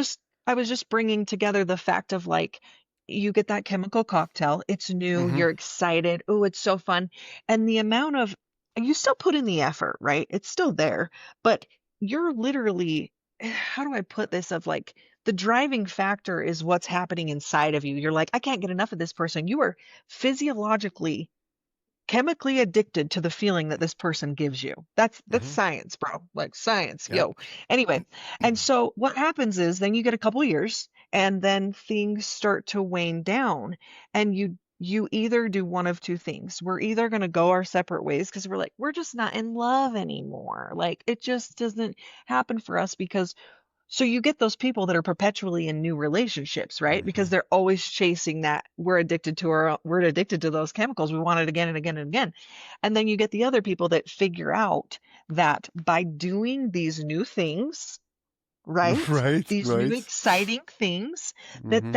just bringing together the fact of like you get that chemical cocktail. It's new. hmm You're excited. Oh, it's so fun. And the amount of and you still put in the effort, right? It's still there, but you're literally how do I put this of like the driving factor is what's happening inside of you. You're like, I can't get enough of this person. You are physiologically chemically addicted to the feeling that this person gives you. That's hmm science, bro. Like science. Yep. Yo. Anyway, and so what happens is then you get a couple years and then things start to wane down and you either do one of two things. We're either going to go our separate ways because we're like we're just not in love anymore. Like it just doesn't happen for us because so you get those people that are perpetually in new relationships, right? Because hmm they're always chasing that. We're addicted to those chemicals. We want it again and again and again. And then you get the other people that figure out that by doing these new things, right? Right, These new right. exciting things hmm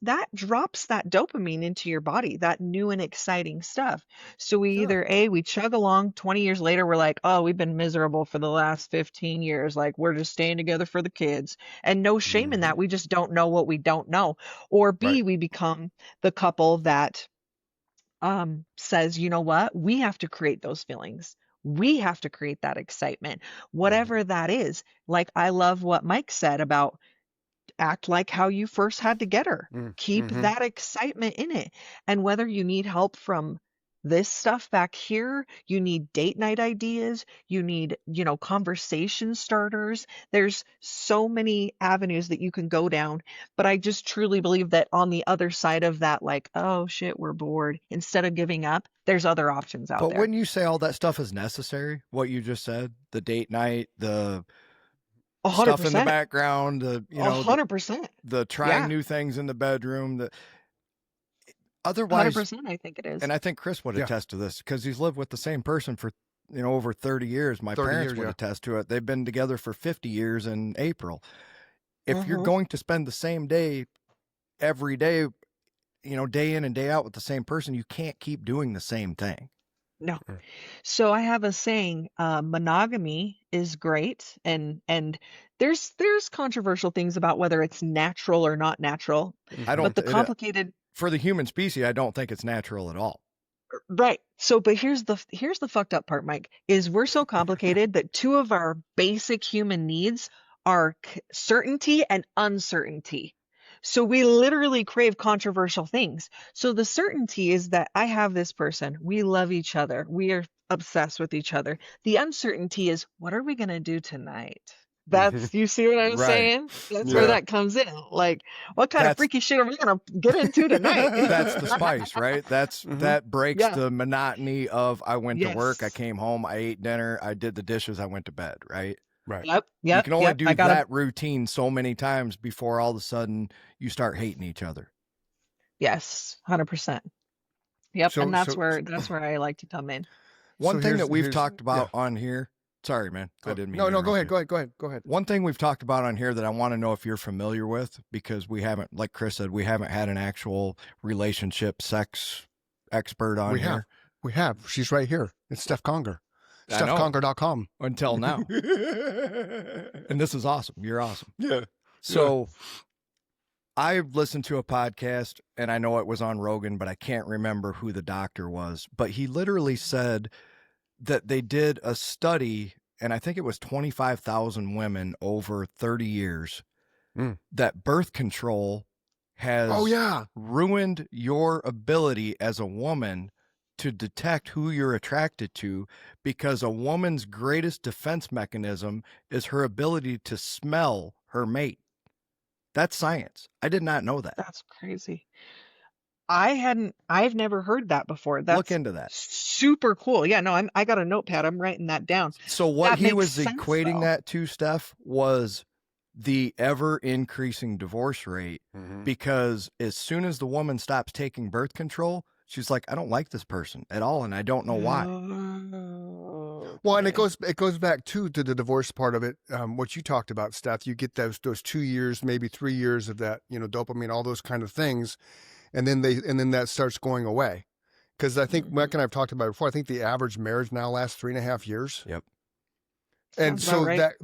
that drops that dopamine into your body, that new and exciting stuff. So we Yeah. either we chug along 20 years later, we're like, oh, we've been miserable for the last 15 years. Like we're just staying together for the kids and no shame in hmm that. We just don't know what we don't know. Or Right. B, we become the couple that says, you know what, we have to create those feelings. We have to create that excitement, whatever that is. Like, I love what Mike said about act like how you first had to get her. Keep Mm-hmm. that excitement in it. And whether you need help from this stuff back here, you need date night ideas, you need, conversation starters. There's so many avenues that you can go down. But I just truly believe that on the other side of that, like, oh shit, we're bored, instead of giving up, there's other options out But there. wouldn't you say all that stuff is necessary? What you just said, the date night, the stuff in the 100%. background, the 100%. the trying Yeah. new things in the bedroom, the otherwise, 100%, I think it is. and I think Chris would Yeah. attest to this because he's lived with the same person for over 30 years. My 30 parents years, would yeah. attest to it. They've been together for 50 years in April. If you're Mhm. going to spend the same day every day, day in and day out with the same person, you can't keep doing the same thing. No. Mm. So I have a saying, monogamy is great, and there's controversial things about whether it's natural or not natural. I But don't, the complicated, for the human species, I don't think it's natural at all. right. So, but here's the fucked up part, Mike, is we're so complicated that two of our basic human needs are certainty and uncertainty. So we literally crave controversial things. So the certainty is that I have this person, we love each other, we are obsessed with each other. The uncertainty is, what are we going to do tonight? That's, you see what I'm Right. saying? That's Yeah. where that comes in. Like, what kind of That's- freaky shit are we going to get into tonight? That's the spice, right? That breaks Yeah. the monotony of I went to work, I Yes. came home, I ate dinner, I did the dishes, I went to bed, right? Right. Yep. You can only do I gotta, that routine so many times before all of a sudden you start hating each other. yes, 100%. Yep. So- And that's so- where I like to come in. One So thing here's- that we've here's- talked about on here, sorry, man, I didn't mean No, to no, go interrupt ahead, you. go ahead. One thing we've talked about on here that I want to know if you're familiar with, because we haven't, like Chris said, we haven't had an actual relationship sex expert on We here have. We have. She's right here. It's Stef Conger. I know. StefConger.com. until now. And this is awesome. You're awesome. Yeah. So I listened to a podcast, and I know it was on Rogan, but I can't remember who the doctor was. But he literally said that they did a study, and I think it was 25,000 women over 30 years, that birth control has Oh, yeah. ruined your ability as a woman to detect who you're attracted to, because a woman's greatest defense mechanism is her ability to smell her mate. That's science. I did not know that. That's crazy. I've never heard that before. That's Look into that. super cool. Yeah, no, I got a notepad. I'm writing that down. So what That he makes was sense, equating though. that to, Steph, was the ever increasing divorce rate, because as soon as the woman stops taking birth control, she's like, I don't like this person at all, and I don't know why. Oh, Well, and it okay. goes back to the divorce part of it. What you talked about, Steph. You get those 2 years, maybe 3 years of that, dopamine, all those kind of things, and then that starts going away. Because I think Mike and I've talked about it before. I think the average marriage now lasts 3.5 years. Yep. And Sounds about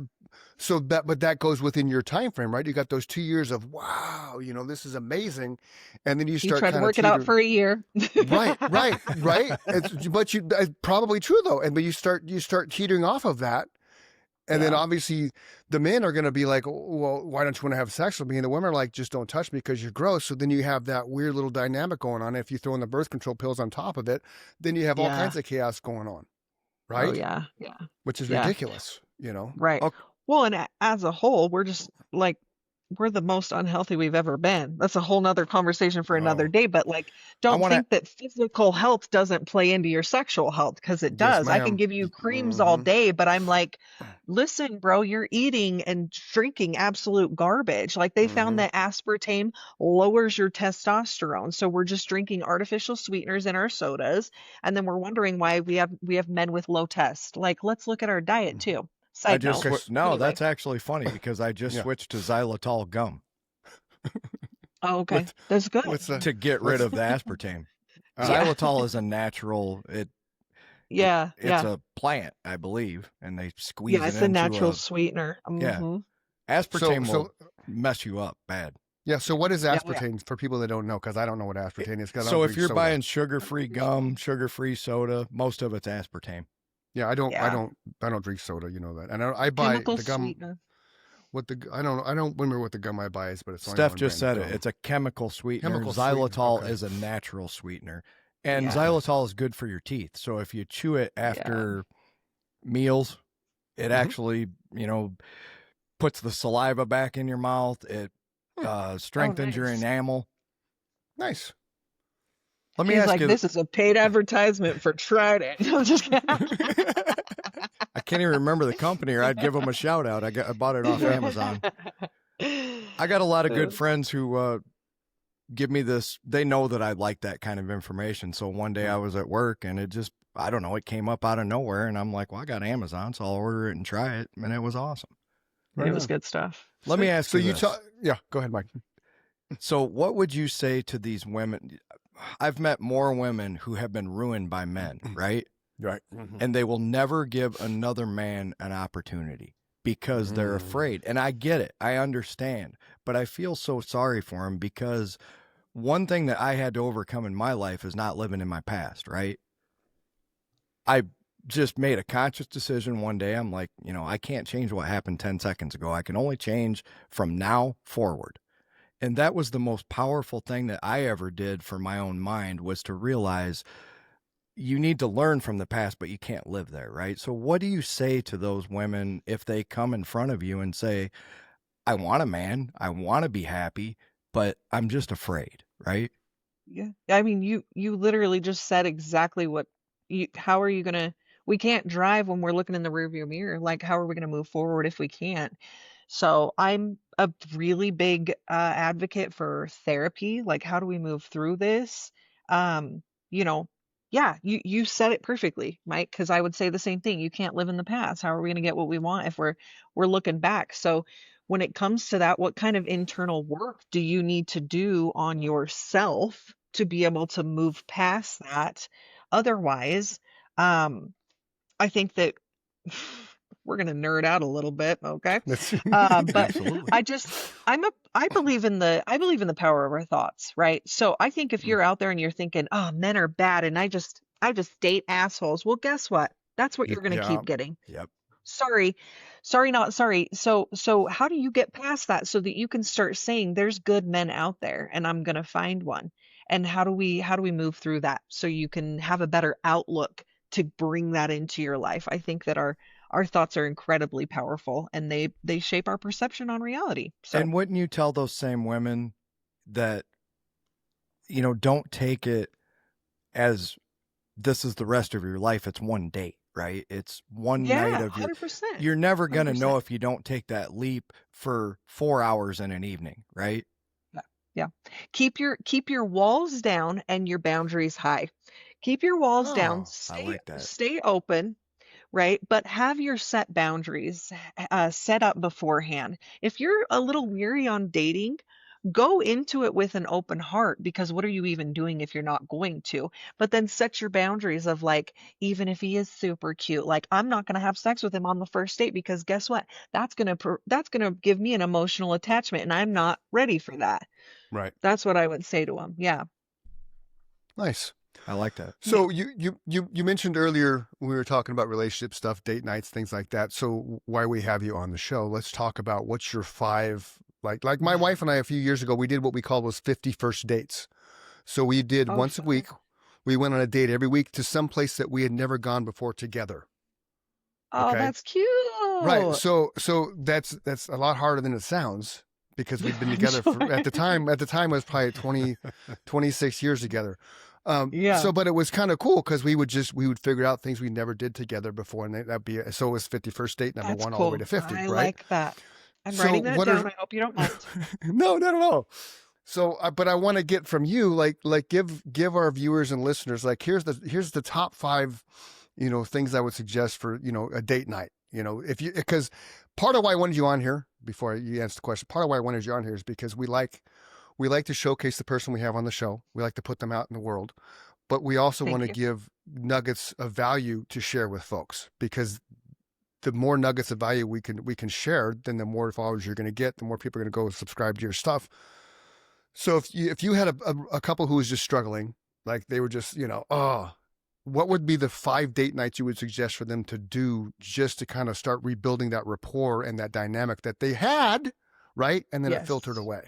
so right. but that goes within your time frame, right? You got those 2 years of wow, this is amazing, and then you You start tried to kind of work it out for a year. right. But it's probably true though, but you start teetering off of that, and then Yeah. obviously the men are going to be like, well, why don't you want to have sex with me? And the women are like, just don't touch me because you're gross. So then you have that weird little dynamic going on. If you throw in the birth control pills on top of it, then you have all Yeah. kinds of chaos going on, right? Oh yeah, yeah, Which is yeah. ridiculous, Right. Okay. Well, and as a whole, we're just like, we're the most unhealthy we've ever been. That's a whole nother conversation for another Oh. day. But like, don't wanna- think that physical health doesn't play into your sexual health, because it Yes, does. I can ma'am. give you creams all Mhm. day, but I'm like, listen, bro, you're eating and drinking absolute garbage. Like, they Mhm. found that aspartame lowers your testosterone. So we're just drinking artificial sweeteners in our sodas, and then we're wondering why we have men with low test. Like, let's look at our diet too. I Side just note. no, Anyway. that's actually funny because I just Yeah. switched to xylitol gum Oh, okay. What's- That's good. What's the to get rid of the aspartame. Yeah. Xylitol is a natural. Yeah, It's yeah. a plant, I believe, and they squeeze Yeah, it it's a into natural a sweetener. Yeah. Mhm. aspartame So- will mess you up bad. Yeah. So what is Yeah. aspartame for people that don't know? Because I don't know what aspartame is. 'Cause I So don't if drink you're soda. buying sugar-free gum, sugar-free soda, most of it's aspartame. Yeah, I don't Yeah. drink soda, you know that. And I buy Chemical the gum. sweetener. I don't remember what the gum I buy is, but it's only Steph one just brand of said it. gum. It's a chemical sweetener. Chemical sweetener. Xylitol Okay. is a natural sweetener. And Yeah. xylitol is good for your teeth. So if you chew it after meals, it actually, puts the saliva back in your mouth. It strengthens your nice. enamel. Nice. Let me He's ask like, you. this is a paid advertisement for Trident. I'm just kidding. I can't even remember the company, or I'd give them a shout out. I bought it off Amazon. I got a lot of good friends who give me this. They know that I like that kind of information. So one day I was at work and it just, I don't know, it came up out of nowhere. And I'm like, well, I got Amazon, so I'll order it and try it. And it was awesome. Right It was on. good stuff. Let me ask So you you this. yeah, go ahead, Mike. So what would you say to these women? I've met more women who have been ruined by men, right? Right. And they will never give another man an opportunity because they're afraid. And I get it. I understand. But I feel so sorry for them because one thing that I had to overcome in my life is not living in my past, right? I just made a conscious decision one day. I'm like, I can't change what happened 10 seconds ago. I can only change from now forward. And that was the most powerful thing that I ever did for my own mind, was to realize you need to learn from the past, but you can't live there, right? So what do you say to those women if they come in front of you and say, I want a man, I want to be happy, but I'm just afraid, right? Yeah. I mean, you literally just said exactly how are you gonna, we can't drive when we're looking in the rearview mirror. Like, how are we gonna move forward if we can't? So I'm a really big advocate for therapy. Like, how do we move through this? Um, you know, yeah, you said it perfectly, Mike, because I would say the same thing. You can't live in the past. How are we gonna get what we want if we're looking back? So when it comes to that, what kind of internal work do you need to do on yourself to be able to move past that? Otherwise, um, I think that we're going to nerd out a little bit, okay? But Absolutely. I believe in the power of our thoughts, right? So I think if you're out there and you're thinking, oh, men are bad and I just date assholes. Well, guess what? That's what you're going to Yeah. keep getting. Yep. Sorry, not sorry. So how do you get past that so that you can start saying there's good men out there and I'm going to find one? And how do we move through that so you can have a better outlook to bring that into your life? I think that our thoughts are incredibly powerful and they shape our perception on reality. So And wouldn't you tell those same women that, don't take it as this is the rest of your life. It's one date, right? It's one night yeah, of 100%. you're never going to 100%. know if you don't take that leap for 4 hours in an evening, right? Yeah. Keep your walls down and your boundaries high. Keep your walls down. I like that. Stay open, right? But have your set boundaries set up beforehand. If you're a little weary on dating, go into it with an open heart, because what are you even doing if you're not going to? But then set your boundaries of like, even if he is super cute, like I'm not going to have sex with him on the first date because guess what? That's going to give me an emotional attachment and I'm not ready for that. Right. That's what I would say to him. Yeah. Nice. I like that. So you mentioned earlier we were talking about relationship stuff, date nights, things like that. So why we have you on the show? Let's talk about what's your 5 like my wife and I a few years ago, we did what we called was 50 first dates. So we did once a week. We went on a date every week to some place that we had never gone before together. Oh, Okay. that's cute. Right. So that's a lot harder than it sounds because we'd been together at the time it was probably 26 years together. Yeah. So, but it was kind of cool because we would figure out things we never did together before, and that'd be so it was 51st date number That's 1 all cool. the way to 50. I right? like that. I'm So writing that what down. are- I hope you don't mind. No, not at all. So, but I want to get from you, like give our viewers and listeners, like here's the top 5, things I would suggest for a date night. Because part of why I wanted you on here before you answer the question, part of why I wanted you on here is because we like to showcase the person we have on the show. We like to put them out in the world, but we also Thank want to you. give nuggets of value to share with folks, because the more nuggets of value we can share, then the more followers you're going to get, the more people are going to go subscribe to your stuff. So if you had a couple who was just struggling, like they were just, what would be the 5 date nights you would suggest for them to do just to kind of start rebuilding that rapport and that dynamic that they had, right? And then it filtered Yes. away.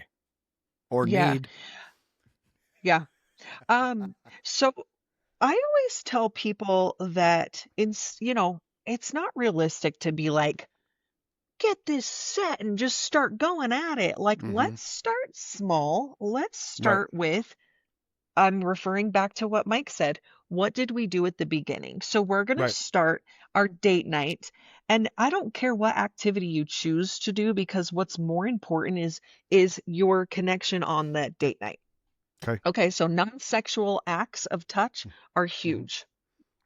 Or Yeah. need. Yeah. So I always tell people that it's not realistic to be like, get this set and just start going at it. Like, Mm-hmm. let's start small. Let's Right. start with, I'm referring back to what Mike said. What did we do at the beginning? So we're going to Right. start our date night. And I don't care what activity you choose to do, because what's more important is your connection on that date night. Okay. Okay, so non-sexual acts of touch are Mm-hmm. huge.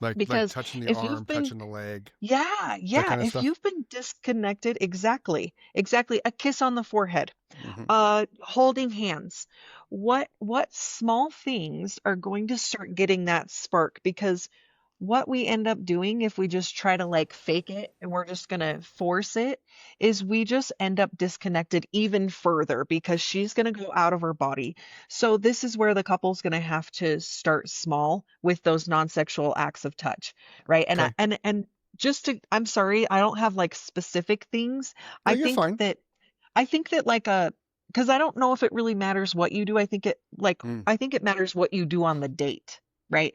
Like Because touching the if arm, you've been touching the leg, yeah, that yeah, kind of if stuff. you've been disconnected, exactly. A kiss on the forehead, Mm-hmm. holding hands. What small things are going to start getting that spark? Because what we end up doing if we just try to like fake it and we're just going to force it is we just end up disconnected even further, because she's going to go out of her body. So this is where the couple's going to have to start small with those non-sexual acts of touch, right? And Okay. and just to, I'm sorry, I don't have like specific things. No, I you're think fine. that like because I don't know if it really matters what you do. I think it matters what you do on the date, right?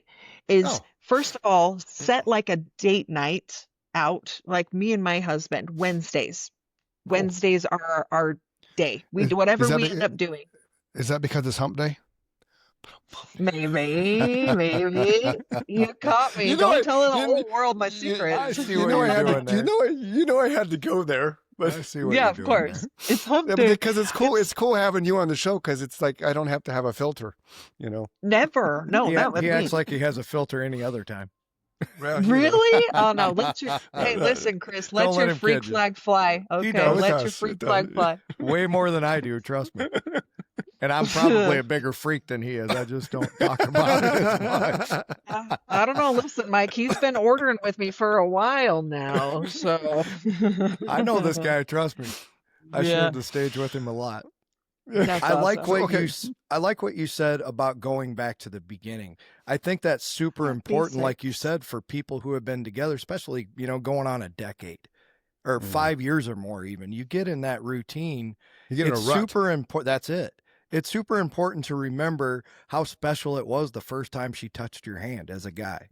Is Oh. first of all, set like a date night out, like me and my husband, Wednesdays. Cool. Wednesdays are our day. We do Is whatever that we end up doing. is that because it's hump day? Maybe. You caught me. You know Don't I tell the you, whole world my I secrets. see you what know I you're had to doing there. you know I had to go there. I But see what Yeah, you're of doing course. there. It's hump yeah, day. because it's cool. It's cool having you on the show because it's like I don't have to have a filter, you know. Never. No, not with He me. acts like he has a filter any other time. Well, you know. Really? Oh no, hey, listen, Chris, Don't let let your him freak kid you. flag fly. He Okay, does. it let your does, freak it does. flag fly. Way more than I do, trust me. And I'm probably a bigger freak than he is. I just don't talk about it as much. I don't know. Listen, Mike, he's been ordering with me for a while now, so I know this guy, trust me. I Yeah, shared the stage with him a lot. that's I like awesome. what I like what you said about going back to the beginning. I think that's super important, like you said, for people who have been together, especially, going on a decade or 5 years or more even. You get in that routine. You get in a It's rut. super important. That's it. It's super important to remember how special it was the first time she touched your hand as a guy,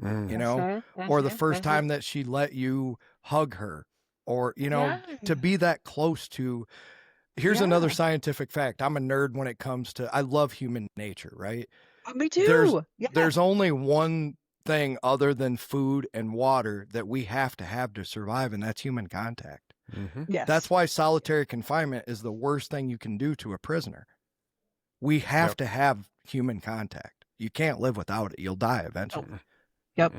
or the first time that she let you hug her, or, to be that close to. Here's another scientific fact. I'm a nerd when it comes to, I love human nature, right? Me too. There's only one thing other than food and water that we have to survive, and that's human contact. Mm-hmm. Yes. That's why solitary confinement is the worst thing you can do to a prisoner. We have to have human contact. You can't live without it. You'll die eventually. Yep.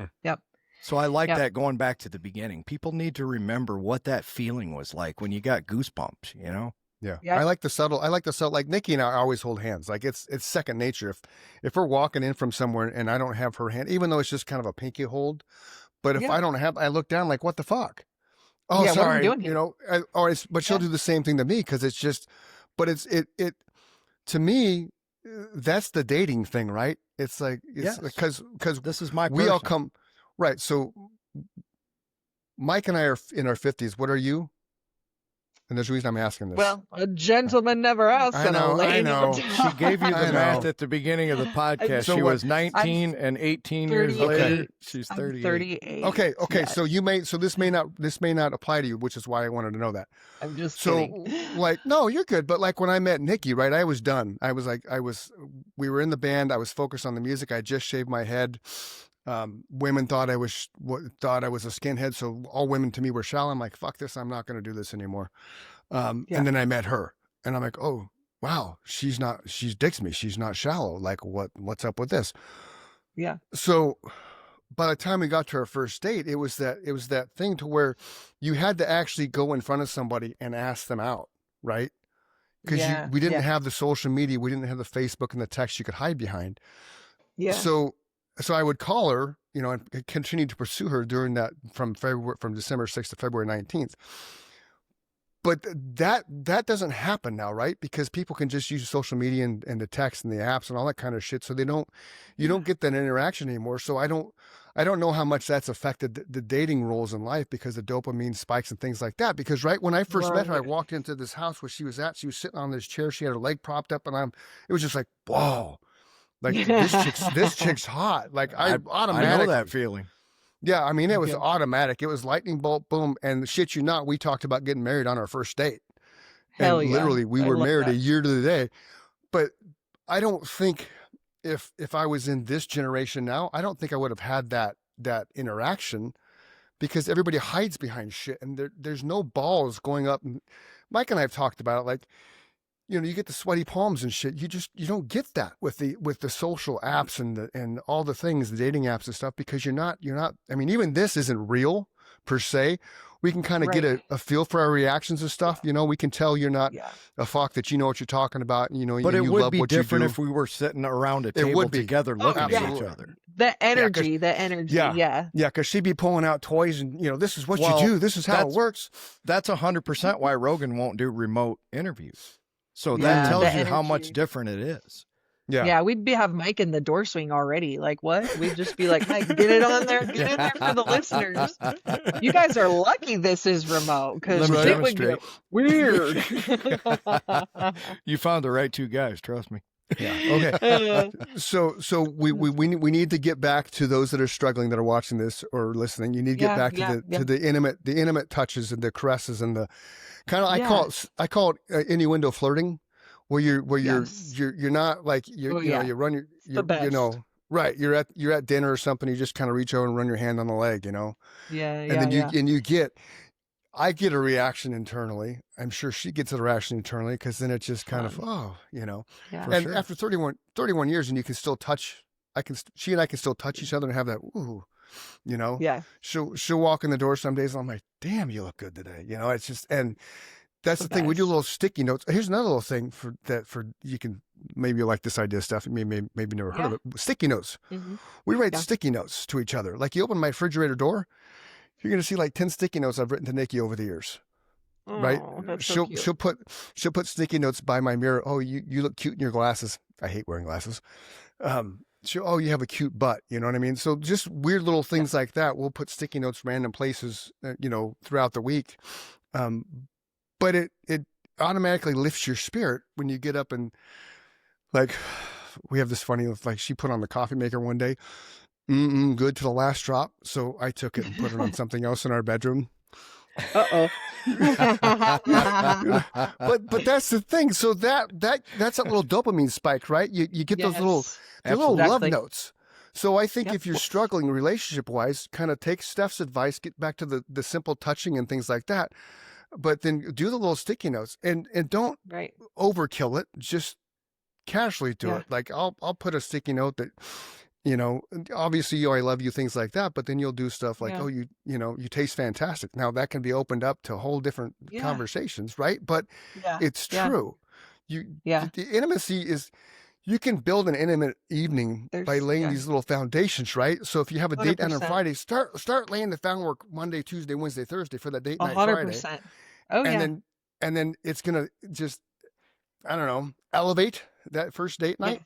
So I like that going back to the beginning. People need to remember what that feeling was like when you got goosebumps, Yeah. Yep. I like the subtle, like Nikki and I always hold hands. Like it's second nature. If we're walking in from somewhere and I don't have her hand, even though it's just kind of a pinky hold, but if I don't have, I look down like, what the fuck? Oh, Yeah, what are we sorry. doing here? But she'll do the same thing to me. Cause it's just, but to me, that's the dating thing, right? It's like, because this is my we all person. come, right. So Mike and I are in our 50s. What are you? And there's a reason I'm asking this. Well, a gentleman never asks, and a lady. I know. She gave you the I math know. at the beginning of the podcast. So she what? was 19 and 18 years 38. later. She's I'm 38. 38. Okay. Yes. So this may not apply to you, which is why I wanted to know that. I'm just So kidding. like, no, you're good. But like when I met Nikki, right, I was done. We were in the band. I was focused on the music. I just shaved my head. Women thought I was a skinhead. So all women to me were shallow. I'm like, fuck this. I'm not going to do this anymore. And then I met her and I'm like, oh, wow, she dicks me. She's not shallow. Like what's up with this? Yeah. So by the time we got to our first date, it was that thing to where you had to actually go in front of somebody and ask them out. Right. Cause we didn't have the social media. We didn't have the Facebook and the text you could hide behind. Yeah. So I would call her, and continue to pursue her during that from December 6th to February 19th. But that doesn't happen now, right? Because people can just use social media and the text and the apps and all that kind of shit. So you don't get that interaction anymore. So I don't know how much that's affected the dating roles in life because the dopamine spikes and things like that. Because right when I first met her, I walked into this house where she was sitting on this chair. She had her leg propped up, and it was just like, whoa, like this chick's hot. Like I know that feeling. Yeah, I mean, it was automatic. It was lightning bolt, boom, and shit you not, we talked about getting married on our first date. Hell And yeah. literally, we I were love married that. a year to the day. But I don't think if I was in this generation now, I don't think I would have had that interaction because everybody hides behind shit and there's no balls going up. And Mike and I have talked about it, like, you know, you get the sweaty palms and shit. You don't get that with the social apps and all the things, the dating apps and stuff, because you're not, I mean, even this isn't real per se. We can kind of get a feel for our reactions and stuff. You know, we can tell you're not a fuck, that you know what you're talking about. You know, but and it you would love be what you different do. if we were sitting around a table together looking at each other. The energy. Yeah, because she'd be pulling out toys and, you know, this is what you do. This is how it works. That's 100% why Rogan won't do remote interviews. So that tells you how much different it is. Yeah, we'd have Mike in the door swing already. Like, what? We'd just be like, Mike, get it on there. Get in there for the listeners. You guys are lucky this is remote because it would get weird. You found the right two guys, trust me. Yeah. Okay. So we need to get back to those that are struggling, that are watching this or listening. You need to get back to the intimate touches and the caresses and the kind of I call it innuendo flirting, where you're not like you know you run you know right, you're at dinner or something, you just kind of reach over and run your hand on the leg, you know. And then I get a reaction internally. I'm sure she gets a reaction internally, because then it's just kind of, you know. Yeah. And after 31 years, and you can still touch, she and I can still touch each other and have that, ooh, you know. Yeah. She'll walk in the door some days and I'm like, damn, you look good today. You know, it's just, and that's the thing. We do little sticky notes. Here's another little thing for you can, maybe you like this idea, Steph. Maybe never heard of it. Sticky notes. Mm-hmm. We write sticky notes to each other. Like, you open my refrigerator door, you're going to see like 10 sticky notes I've written to Nikki over the years. Oh, right? That's so cute. She'll put sticky notes by my mirror. Oh, you look cute in your glasses. I hate wearing glasses. You have a cute butt. You know what I mean? So just weird little things like that. We'll put sticky notes random places, you know, throughout the week. But it automatically lifts your spirit when you get up and, like, we have this funny, like, she put on the coffee maker one day. Good to the last drop. So I took it and put it on something else in our bedroom. Uh-oh. but that's the thing. So that's that little dopamine spike, right? You get those little love notes. So I think if you're struggling relationship wise, kind of take Steph's advice, get back to the simple touching and things like that. But then do the little sticky notes and don't overkill it. Just casually do it. Like I'll put a sticky note that, you know, obviously, I love you, things like that. But then you'll do stuff like, oh, you taste fantastic. Now that can be opened up to whole different conversations, right? But it's true. The intimacy is, you can build an intimate evening by laying these little foundations, right? So if you have a date night on Friday, start laying the groundwork Monday, Tuesday, Wednesday, Thursday for that date night 100%. Friday. Oh, and then it's gonna just, I don't know, elevate that first date night.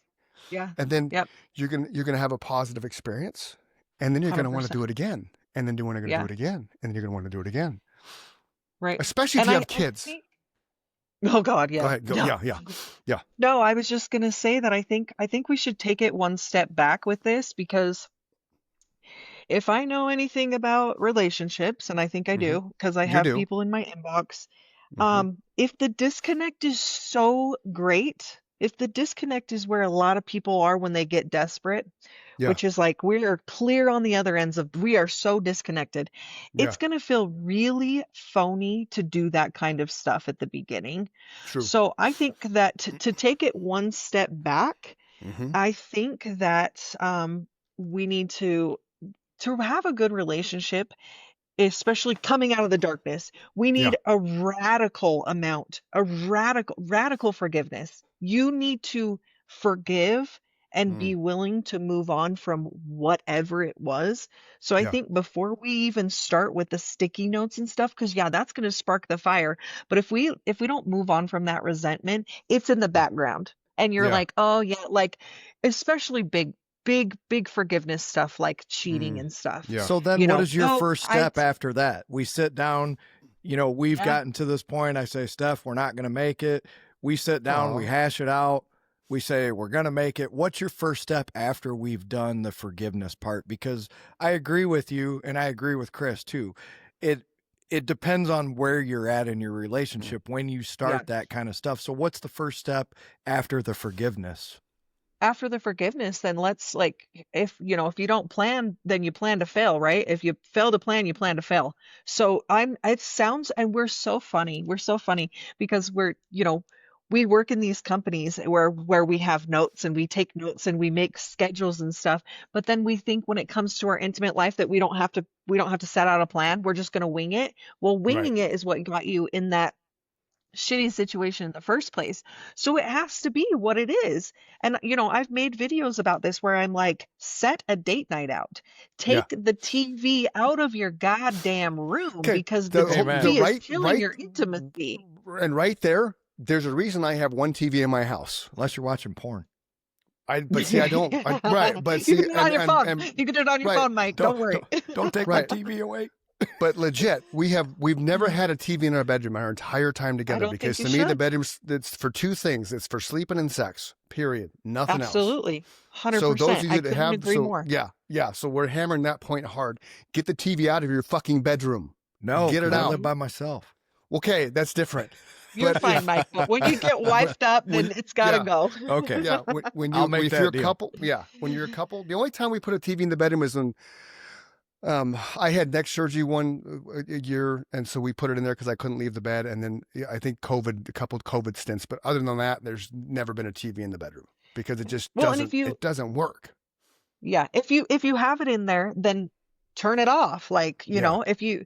Yeah. And then you're gonna have a positive experience, and then you're gonna want to do it again, and then you're gonna do it again, and then you're gonna want to do it again. Right. Especially if you have kids. Oh God, yeah. Go ahead. Go. No. Yeah. No, I was just gonna say that I think we should take it one step back with this, because if I know anything about relationships, and I think I do, because I have people in my inbox, if the disconnect is so great, if the disconnect is where a lot of people are when they get desperate, which is like, we are clear on the other ends of, we are so disconnected, it's going to feel really phony to do that kind of stuff at the beginning. True. So I think that to take it one step back, I think that we need to have a good relationship, especially coming out of the darkness. We need a radical amount, radical forgiveness. You need to forgive and be willing to move on from whatever it was. So I Yeah. think before we even start with the sticky notes and stuff, because yeah, that's going to spark the fire. But if we don't move on from that resentment, it's in the background. And you're Yeah. like, oh yeah, like especially big forgiveness stuff like cheating and stuff. Yeah. So then You what know, is your oh, first step after that? We sit down, we've Yeah. gotten to this point. I say, Steph, we're not going to make it. We sit down, we Aw. hash it out. We say, we're going to make it. What's your first step after we've done the forgiveness part? Because I agree with you, and I agree with Chris too. It depends on where you're at in your relationship when you start that kind of stuff. So what's the first step after the forgiveness? After the forgiveness, then let's like, if you don't plan, then you plan to fail, right? If you fail to plan, you plan to fail. So it sounds, and we're so funny because we work in these companies where we have notes and we take notes and we make schedules and stuff, but then we think when it comes to our intimate life that we don't have to set out a plan. We're just going to wing it. Well, winging it is what got you in that shitty situation in the first place. So it has to be what it is. And I've made videos about this where I'm like, set a date night out. Yeah. Take the TV out of your goddamn room Okay, because the Amen. TV is killing your intimacy. And right there's a reason I have one TV in my house. Unless you're watching porn. But see, I don't. Right, but You see, can do it on your phone. You can do it on your right, phone, Mike. Don't worry. Don't take Right. my TV away. But legit, we've never had a TV in our bedroom our entire time together don't because think to you me the should. bedroom's it's for two things. It's for sleeping and sex. Period. Nothing else. Absolutely. 100%. So those of you I that couldn't have agree more. yeah. So we're hammering that point hard. Get the TV out of your fucking bedroom. No, Get it 'cause I out. live by myself. Okay, that's different. You're But fine, Mike. But when you get wifed up, then it's got to yeah. go. Okay. Yeah, when I'll make if that you're a deal. couple, when you're a couple, the only time we put a TV in the bedroom is when I had neck surgery a year, and so we put it in there because I couldn't leave the bed, and then I think a couple of COVID stints, but other than that, there's never been a TV in the bedroom because it just Well, and it doesn't work. Yeah, if you have it in there, then turn it off. Like, Yeah. if you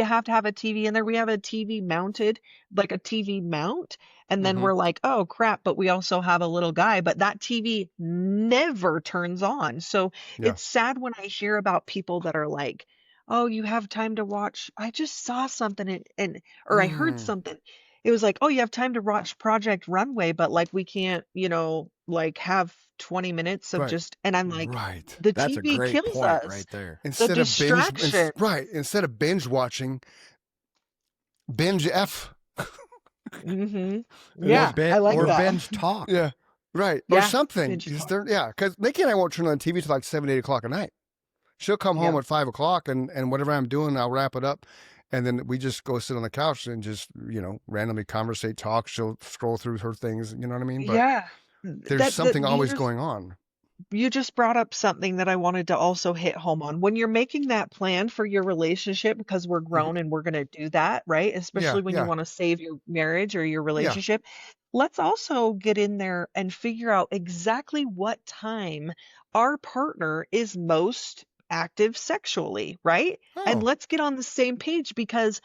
have to have a TV in there, we have a TV mounted, like a TV mount, and then Mhm. we're like, oh crap, but we also have a little guy, but that TV never turns on. So Yeah. it's sad when I hear about people that are like, oh, you have time to watch. I just saw something or I heard Mm. something. It was like, oh, you have time to watch Project Runway, but like we can't, like have 20 minutes of Right. just, and I'm like, Right. the That's a TV great kills point us. right there. Instead of distraction. instead of binge watching, binge F. Mm-hmm. Or Yeah, bin- I like or that. binge talk. Yeah. Right. Or Yeah, something. binge Is talk. there, yeah. Because Mickey and I won't turn on the TV till like 7, 8 o'clock at night. She'll come home Yeah. at 5 o'clock and whatever I'm doing, I'll wrap it up. And then we just go sit on the couch and just, randomly conversate, talk. She'll scroll through her things. You know what I mean? But Yeah. there's something always just, going on. you just brought up something that I wanted to also hit home on. When you're making that plan for your relationship, because we're grown and we're going to do that, right? Especially when you yeah. want to save your marriage or your relationship. Let's also get in there and figure out exactly what time our partner is most active sexually, right? And Oh. let's get on the same page because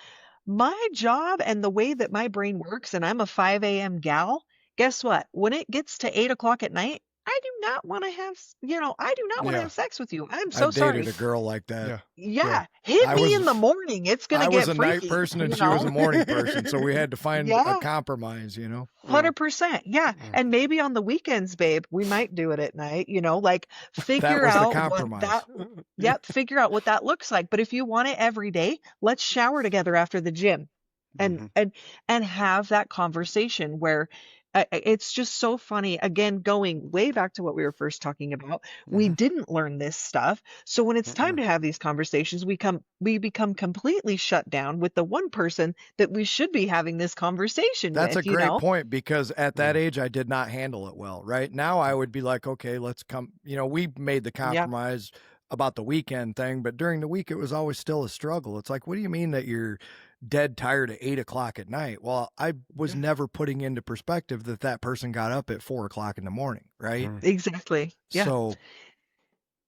my job and the way that my brain works, and I'm a 5 a.m. gal, guess what? When it gets to 8 o'clock at night, I do not want to have, I do not want to Yeah. have sex with you. I'm I so dated sorry. a girl like that. Yeah. Yeah, hit I me was- in the morning. It's gonna I get was a night freaky, person and you she was know? a morning person, so we had to find Yeah. a compromise, 100%. Yeah. Mm. And maybe on the weekends, babe, we might do it at night, like That figure was the out what compromise. that, yep, figure out what that looks like. But if you want it every day, let's shower together after the gym and have that conversation where it's just so funny. Again, going way back to what we were first talking about, we didn't learn this stuff. So when it's time to have these conversations, we become completely shut down with the one person that we should be having this conversation That's with, a great point because at that age, I did not handle it well. Right now, I would be like, okay, let's come. We made the compromise about the weekend thing, but during the week, it was always still a struggle. It's like, what do you mean that you're dead tired at 8 o'clock at night? Well, I was never putting into perspective that person got up at 4 o'clock in the morning, right? Exactly. Yeah. So,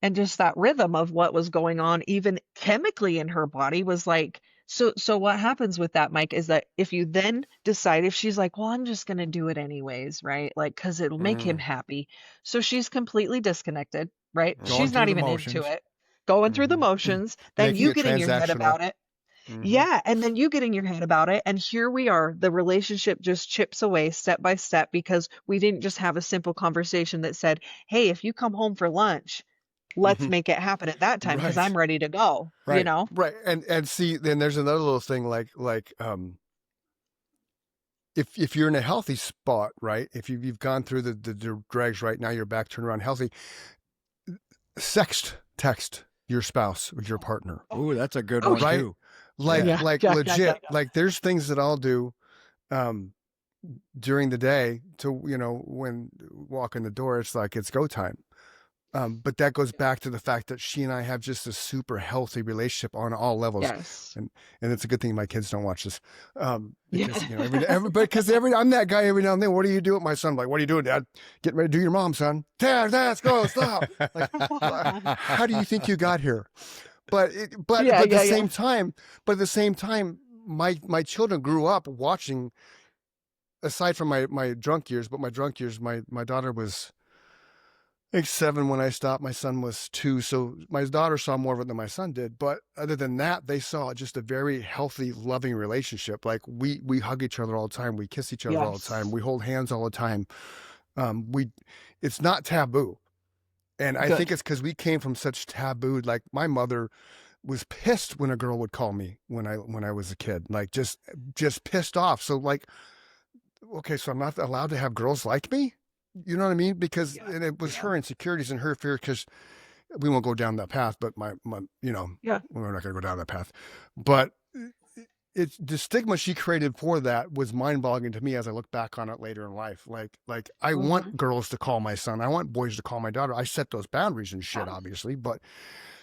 And just that rhythm of what was going on, even chemically in her body, was like, So what happens with that, Mike, is that if you then decide, if she's like, well, I'm just gonna do it anyways, right? Like, because it'll make him happy. So she's completely disconnected, right? Going She's through not the even into motions. it, going through the motions. Then Making you it get in your head transactional. about it. Yeah, and then you get in your head about it, and here we are. The relationship just chips away step by step because we didn't just have a simple conversation that said, "Hey, if you come home for lunch, let's make it happen at that time because Right. I'm ready to go." You Right. know? Right. And see, then there's another little thing like if you're in a healthy spot, right? If you've gone through the drags right now, you're back turned around healthy. Text your spouse or your partner. Ooh, that's a good Oh, one Right. too. Like Yeah. like Yeah, legit. yeah. Like there's things that I'll do during the day to when walk in the door, it's like it's go time. But that goes back to the fact that she and I have just a super healthy relationship on all levels. Yes. And it's a good thing my kids don't watch this. Because Yeah. I'm that guy every now and then. What do you do with my son? I'm like, what are you doing, Dad? Getting ready to do your mom, son. Dad, let's go, stop. Like, how do you think you got here? But at the same time, my children grew up watching. Aside from my drunk years, but my drunk years, my daughter was like 7 when I stopped. My son was 2, so my daughter saw more of it than my son did. But other than that, they saw just a very healthy, loving relationship. Like we hug each other all the time, we kiss each other all the time, Yes. we hold hands all the time. It's not taboo, and I think Good. it's because we came from such taboo. Like my mother was pissed when a girl would call me when I was a kid, like just pissed off. So like, okay, so I'm not allowed to have girls like me. You know what I mean? Because and it was her insecurities and her fear. Because we won't go down that path, but my Yeah. we're not going to go down that path. But it's the stigma she created for that was mind-boggling to me as I look back on it later in life. Like I want girls to call my son, I want boys to call my daughter. I set those boundaries and shit, obviously, but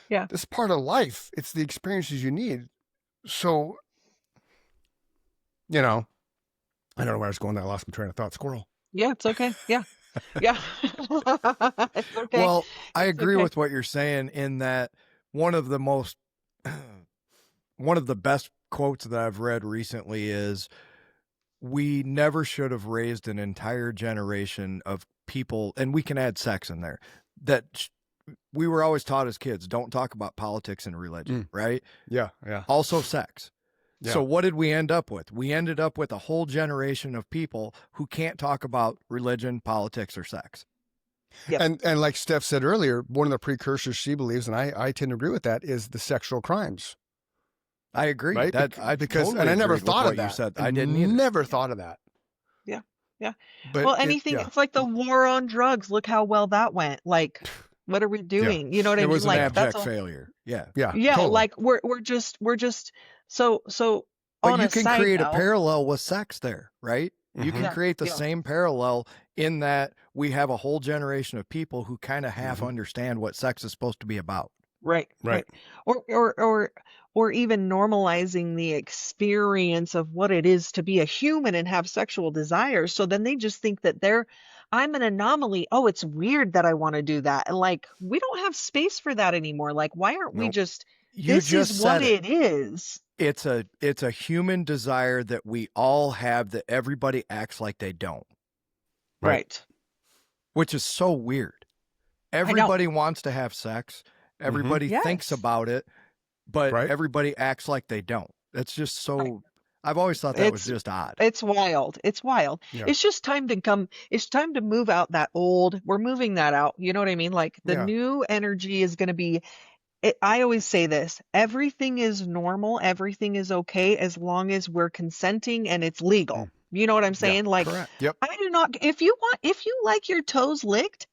Yeah. this part of life. It's the experiences you need. So I don't know where I was going. I lost my train of thought. Squirrel. Yeah, it's okay. Yeah. Yeah. It's okay. Well, I It's agree okay. with what you're saying in that one of the best quotes that I've read recently is, we never should have raised an entire generation of people, and we can add sex in there, that we were always taught as kids, don't talk about politics and religion, right? Yeah. Also sex. Yeah. So what did we end up with? We ended up with a whole generation of people who can't talk about religion, politics, or sex. Yep. And like Steph said earlier, one of the precursors she believes, and I tend to agree with that, is the sexual crimes. I agree. Right? Because totally and I never agreed with thought what of that. you said. I didn't either. Never thought of that. Yeah. Yeah. But Well, anything, it's like the war on drugs. Look how well that went. Like, what are we doing? You know what I It mean? was an Like abject that's failure. Yeah. Yeah. yeah, Totally. like we're just so But on you a can side create a note, parallel with sex there, right? You can Yeah, create the yeah. same parallel in that we have a whole generation of people who kind of half understand what sex is supposed to be about. Right. Or even normalizing the experience of what it is to be a human and have sexual desires. So then they just think that I'm an anomaly. Oh, it's weird that I want to do that. And like, we don't have space for that anymore. Like, why aren't we Nope. just, You this just is what said it is. It's a human desire that we all have that everybody acts like they don't, Right. which is so weird. I know. Everybody wants to have sex. Everybody thinks Yes. about it, but Right. everybody acts like they don't. It's just so, I've always thought that was just odd. It's wild. It's wild. Yeah. It's just time to move out that old. We're moving that out. You know what I mean? Like the Yeah. new energy is going to be, I always say this, everything is normal. Everything is okay as long as we're consenting and it's legal. You know what I'm saying? Like, correct. Yep. I do not, if you like your toes licked,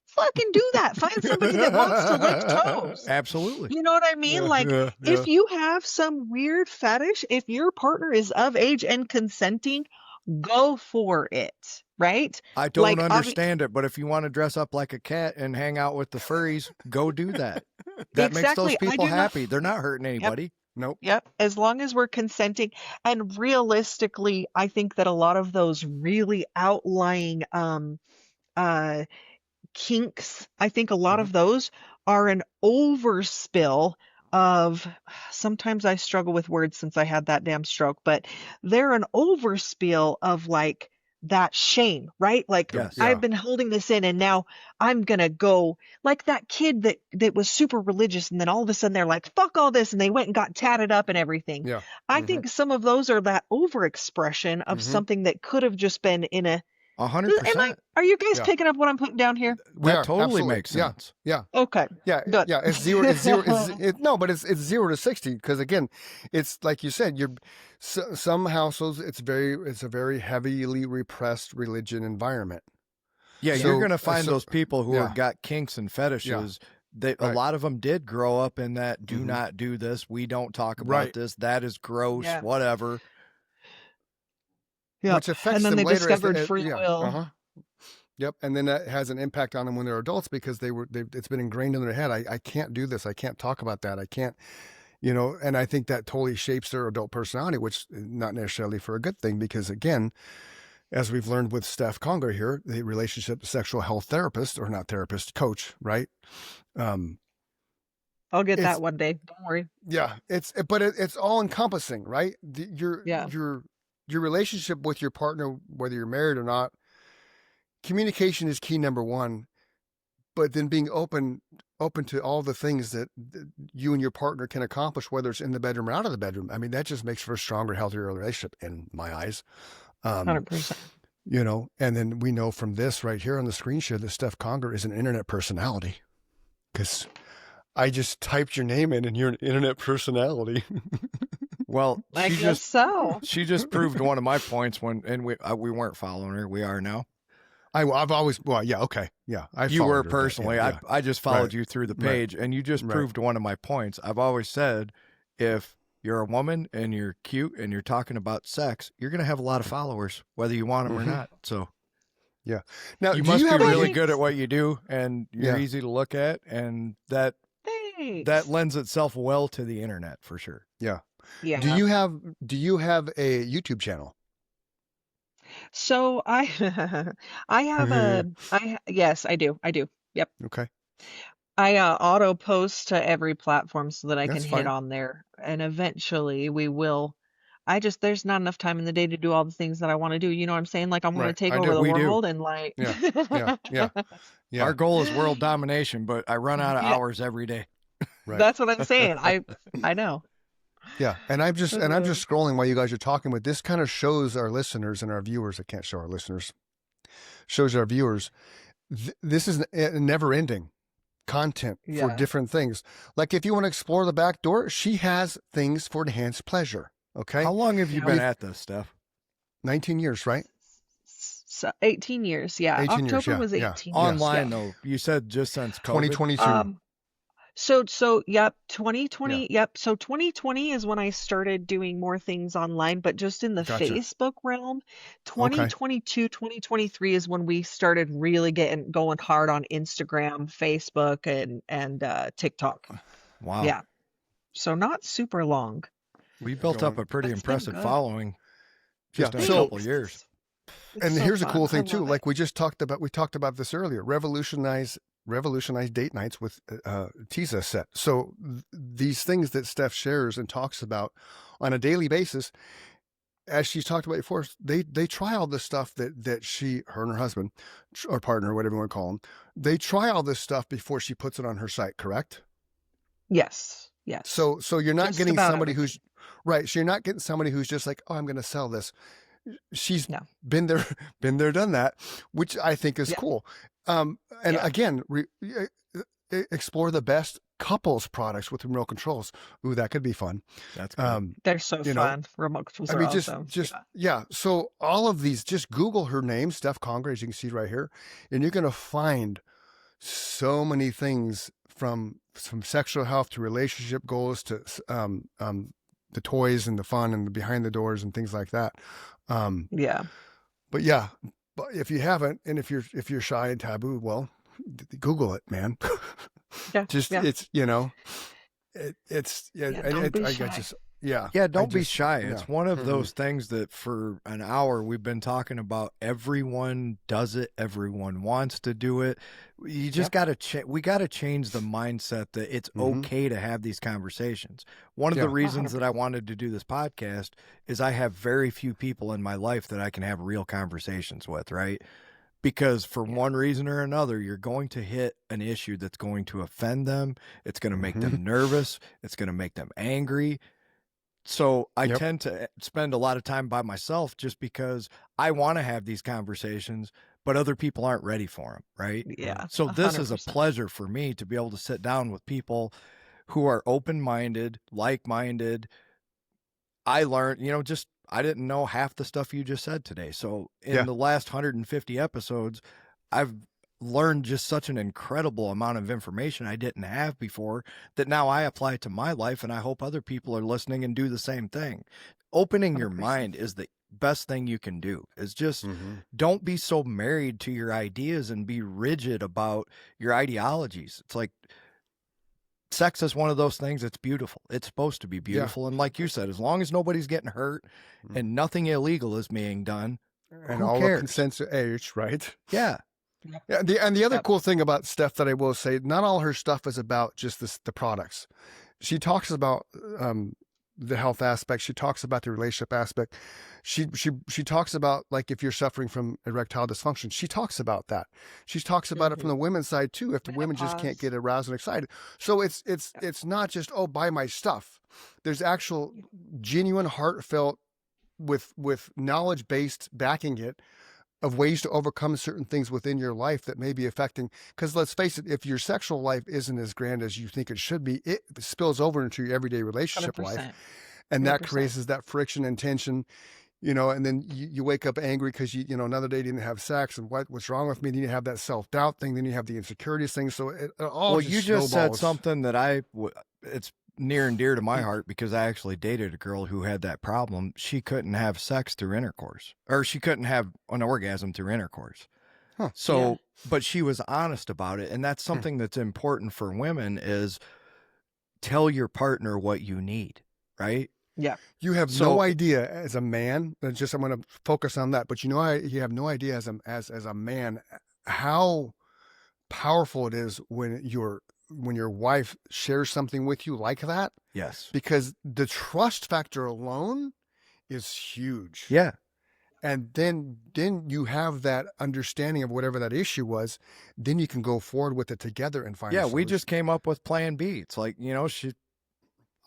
fucking do that. Find somebody that wants to lick toes. Absolutely. You know what I mean? Like, if you have some weird fetish, if your partner is of age and consenting, go for it, right? I don't Like, understand it, but if you want to dress up like a cat and hang out with the furries, go do that. That makes those Exactly. I people do not- happy. They're not hurting anybody. Nope. Yep. As long as we're consenting. And realistically, I think that a lot of those really outlying kinks, I think a lot of those are an overspill of, sometimes I struggle with words since I had that damn stroke, but they're an overspiel of like that shame, right? Like Yes. I've been holding this in and now I'm gonna go like that kid that was super religious and then all of a sudden they're like, fuck all this, and they went and got tatted up and everything. Yeah. I think some of those are that overexpression of something that could have just been in a 100%. are you guys Yeah. picking up what I'm putting down here? That totally makes sense. Yeah. Okay. Yeah, Good. yeah, it's zero. It's zero. No, but it's 0 to 60 because again, it's like you said. Some households. It's a very heavily repressed religion environment. Yeah, So- you're going to find so- those people who yeah. have got kinks and fetishes. A Right. lot of them did grow up in that. Do Mhm. not do this. We don't talk about Right. this. That is gross. Yeah. Whatever. Yeah. Which affects And then them they later as discovered they- free yeah, will. uh-huh. Yep, and then that has an impact on them when they're adults because it's been ingrained in their head. I can't do this. I can't talk about that. I can't, and I think that totally shapes their adult personality, which is not necessarily for a good thing because again, as we've learned with Stef Conger here, the relationship sexual health therapist or not therapist, coach, right? I'll get It's- that one day. Don't worry. Yeah, it's all encompassing, right? Yeah. Your relationship with your partner, whether you're married or not, communication is key number one. But then being open to all the things that you and your partner can accomplish, whether it's in the bedroom or out of the bedroom. I mean, that just makes for a stronger, healthier relationship in my eyes. 100%. And then we know from this right here on the screen share that Stef Conger is an internet personality because I just typed your name in and you're an internet personality. Well, I guess so. she just proved one of my points and we weren't following her. We are now. I've always, yeah, okay. Yeah. You were followed her, but personally. yeah. I just followed Right. you through the Right. page and you just Right. proved one of my points. I've always said if you're a woman and you're cute and you're talking about sex, you're going to have a lot of followers, whether you want them or not. So Now, you do must you be have really any- good at what you do and you're Yeah. easy to look at. And that Thanks. lends itself well to the internet for sure. Yeah. Yeah. Do you have a YouTube channel? So I have yes, I do. Yep. Okay. I auto post to every platform so that I That's can fine. hit on there. And eventually we will. There's not enough time in the day to do all the things that I want to do. You know what I'm saying? Like I want to Right. take I over do. the We do. world and like Yeah. Yeah. Our goal is world domination, but I run out of Yeah. hours every day. Right. That's what I'm saying. I know. Yeah. And I'm just scrolling while you guys are talking, but this kind of shows our listeners and our viewers. I can't show our listeners. Shows our viewers. This is a never ending content for Yeah. different things. Like if you want to explore the back door, she has things for enhanced pleasure. Okay. How long have you Yeah. been at this stuff? 19 years, right? So 18 years. Yeah. 18 years, October yeah, was yeah. 18 years. Online yeah. though, you said just since COVID. 2022. So yep, 2020, Yeah. yep. So 2020 is when I started doing more things online, but just in the Gotcha. Facebook realm. 2022, 2023 is when we started really going hard on Instagram, Facebook, and TikTok. Wow. Yeah. So not super long. We built up a pretty It's been impressive good. following just Yeah, in a so- couple of years. It's And so here's a fun. cool I thing too. love Like it. we talked about this earlier. Revolutionize date nights with teaser set. So these things that Steph shares and talks about on a daily basis, as she's talked about before, they try all this stuff that her and her husband or partner, whatever you want to call them, they try all this stuff before she puts it on her site. Correct? Yes. Yes. So you're not Just getting about somebody everything. who's right. So you're not getting somebody who's just like, oh, I'm going to sell this. She's No. been there, done that, which I think is Yeah. cool. And Yeah. again, explore the best couples products with remote controls. Ooh, that could be fun. That's good. They're so you know, fun. Remote controls I are mean, awesome. yeah. So all of these, just Google her name, Stef Conger, as you can see right here, and you're going to find so many things from sexual health to relationship goals to the toys and the fun and the behind the doors and things like that. Yeah. But yeah, but if you haven't, and if you're shy and taboo, well, Google it, man. Yeah. Just yeah. it's it's yeah, Yeah, don't be I shy. just Yeah. Yeah, don't be shy. Yeah. It's one of those things that for an hour we've been talking about. Everyone does it. Everyone wants to do it. You just got to we got to change the mindset that it's okay to have these conversations. One of the reasons that I wanted to do this podcast is I have very few people in my life that I can have real conversations with, right? Because for one reason or another, you're going to hit an issue that's going to offend them. It's going to make them nervous. It's going to make them angry. So I tend to spend a lot of time by myself just because I want to have these conversations, but other people aren't ready for them, right? Yeah. So this is a 100%. pleasure for me to be able to sit down with people who are open-minded, like-minded. I learned, just I didn't know half the stuff you just said today. So in the last 150 episodes, I've learned just such an incredible amount of information I didn't have before that now I apply to my life, and I hope other people are listening and do the same thing. Opening your 100%. mind is the best thing you can do. Is just don't be so married to your ideas and be rigid about your ideologies. It's like sex is one of those things that's beautiful. It's supposed to be beautiful. And like you said, as long as nobody's getting hurt and nothing illegal is being done, and who all cares? the consent's age, right? Yeah. Yeah, the other cool thing about Steph that I will say, not all her stuff is about just the products. She talks about the health aspect. She talks about the relationship aspect. She talks about, like, if you're suffering from erectile dysfunction, she talks about that. She talks about it from the women's side too. If the women just can't get aroused and excited, so it's not just, oh, buy my stuff. There's actual genuine, heartfelt, with knowledge based backing it, of ways to overcome certain things within your life that may be affecting. Because let's face it, if your sexual life isn't as grand as you think it should be, it spills over into your everyday relationship 100%. life. And that 100%. creates that friction and tension, and then you wake up angry because another day didn't have sex, and what's wrong with me? Then you have that self-doubt thing, then you have the insecurities thing. So it all Well, just you just said snowballs. something that it's near and dear to my heart, because I actually dated a girl who had that problem. She couldn't have sex through intercourse, or she couldn't have an orgasm through intercourse. Huh. So, but she was honest about it. And that's something that's important for women, is tell your partner what you need, right? Yeah. You have no idea as a man, I'm going to focus on that, but you have no idea as a man how powerful it is when your wife shares something with you like that. Yes. Because the trust factor alone is huge. Yeah. And then you have that understanding of whatever that issue was. Then you can go forward with it together and find a We solution. just came up with plan B. It's like,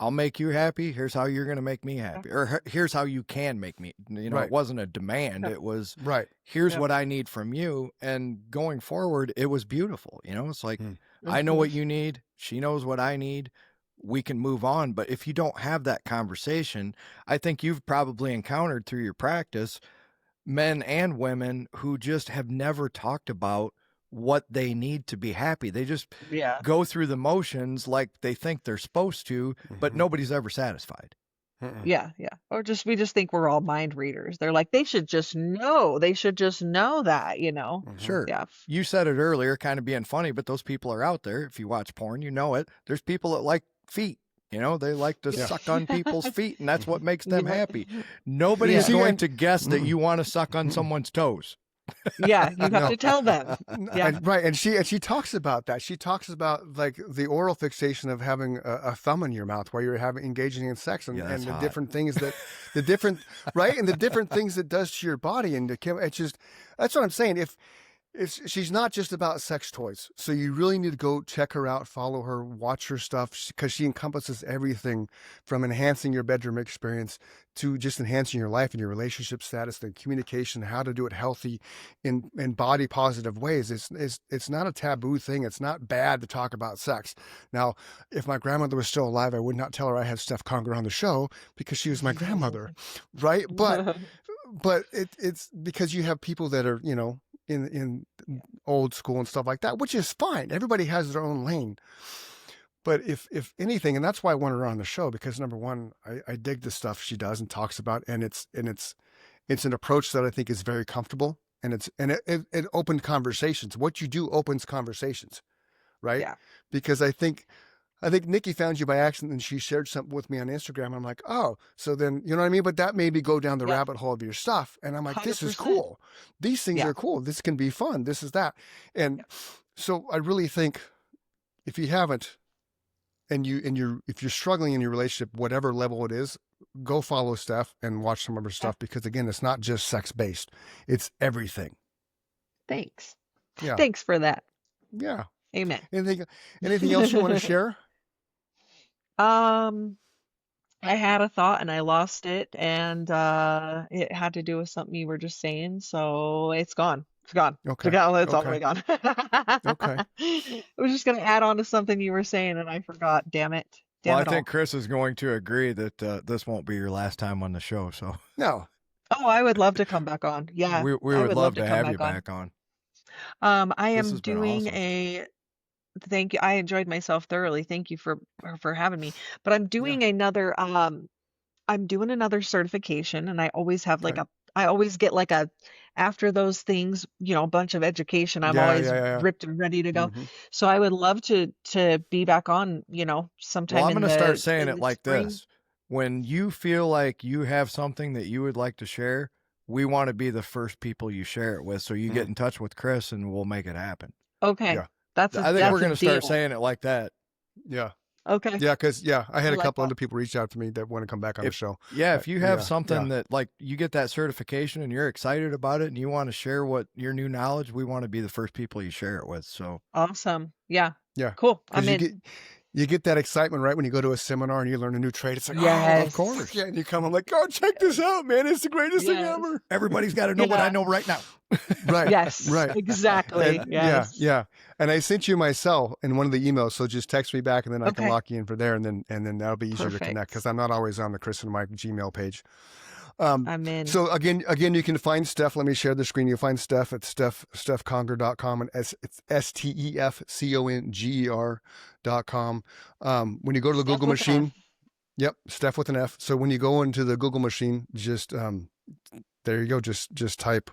I'll make you happy. Here's how you're going to make me happy. Or here's how you can make me, It wasn't a demand. It was, here's what I need from you. And going forward, it was beautiful. It's like, I know what you need. She knows what I need. We can move on. But if you don't have that conversation, I think you've probably encountered through your practice men and women who just have never talked about what they need to be happy. They just go through the motions like they think they're supposed to, but nobody's ever satisfied. Yeah. Or we just think we're all mind readers. They're like, they should just know. They should just know that, Sure. Yeah. You said it earlier, kind of being funny, but those people are out there. If you watch porn, you know it. There's people that like feet. They like to suck on people's feet, and that's what makes them happy. Nobody is going to guess that you want to suck on someone's toes. Yeah, you have to tell them. Yeah. Right. And she talks about that. She talks about, like, the oral fixation of having a thumb in your mouth while you're engaging in sex, and the hot. different things that and the different things it does to your body. And it's just, that's what I'm saying. If she's not just about sex toys, so you really need to go check her out, follow her, watch her stuff, because she encompasses everything from enhancing your bedroom experience to just enhancing your life and your relationship status, the communication, how to do it healthy in body positive ways. It's not a taboo thing. It's not bad to talk about sex. Now, if my grandmother was still alive, I would not tell her I had Stef Conger on the show, because she was my grandmother, right? But it's because you have people that are, in old school and stuff like that, which is fine. Everybody has their own lane. But if anything, and that's why I wanted her on the show, because number one, I dig the stuff she does and talks about, and it's an approach that I think is very comfortable, and it opened conversations. What you do opens conversations, right? Yeah. Because I think I think Nikki found you by accident and she shared something with me on Instagram. I'm like, oh, so then, you know what I mean? But that made me go down the Yep. rabbit hole of your stuff. And I'm like, this is 100%. cool. These things Yeah. are cool. This can be fun. This is that. And so I really think if you haven't, and if you're struggling in your relationship, whatever level it is, go follow Steph and watch some of her stuff, because again, it's not just sex based. It's everything. Thanks. Yeah. Thanks for that. Yeah. Amen. Anything else you want to share? I had a thought and I lost it, and it had to do with something you were just saying, so it's gone. It's gone. Okay. It's all the Okay. way gone. Okay. I was just gonna add on to something you were saying and I forgot. Damn it. Well, Damn I it all. think Chris is going to agree that this won't be your last time on the show. So No. Oh, I would love to come back on. Yeah, we I would love to come have you back on. back on. I This am has been doing awesome. thank you. I enjoyed myself thoroughly. Thank you for having me. But I'm doing another I'm doing another certification, and I always have like Okay. I always get like a after those things, a bunch of education. I'm always ripped and ready to go. Mhm. So I would love to be back on, sometime Well, I'm in going to start the saying in it the like spring. this. When you feel like you have something that you would like to share, we want to be the first people you share it with. So you get in touch with Chris and we'll make it happen. Okay. Yeah. That's I think that's we're a going to start deal. saying it like that. Yeah. Okay. Yeah, because I had I a like couple that. other people reach out to me that want to come back on the show. Yeah, if you have Yeah, something yeah. that like you get that certification and you're excited about it and you want to share what your new knowledge, we want to be the first people you share it with. So Awesome. Yeah. Yeah. Cool. I'm Because in. you get that excitement right when you go to a seminar and you learn a new trade. It's like, oh, of Yes. course. Yeah, and you come, I'm like, oh, check this out, man. It's the greatest thing Yes. ever. everybody's got to know what I know right now. Right. Yes. Right. Exactly. And, Yes. Yeah. And I sent you my cell in one of the emails, so just text me back and then I can Okay. lock you in for there, and then that'll be easier to connect, Perfect. because I'm not always on the Chris and Mike Gmail page. I'm in. So again, you can find Steph. Let me share the screen. You'll find Steph at stefconger.com, and it's STEFCONGER.com. When you go to the Steph Google with an machine, F. yep, Steph with an F. So when you go into the Google machine, just there you go. Just type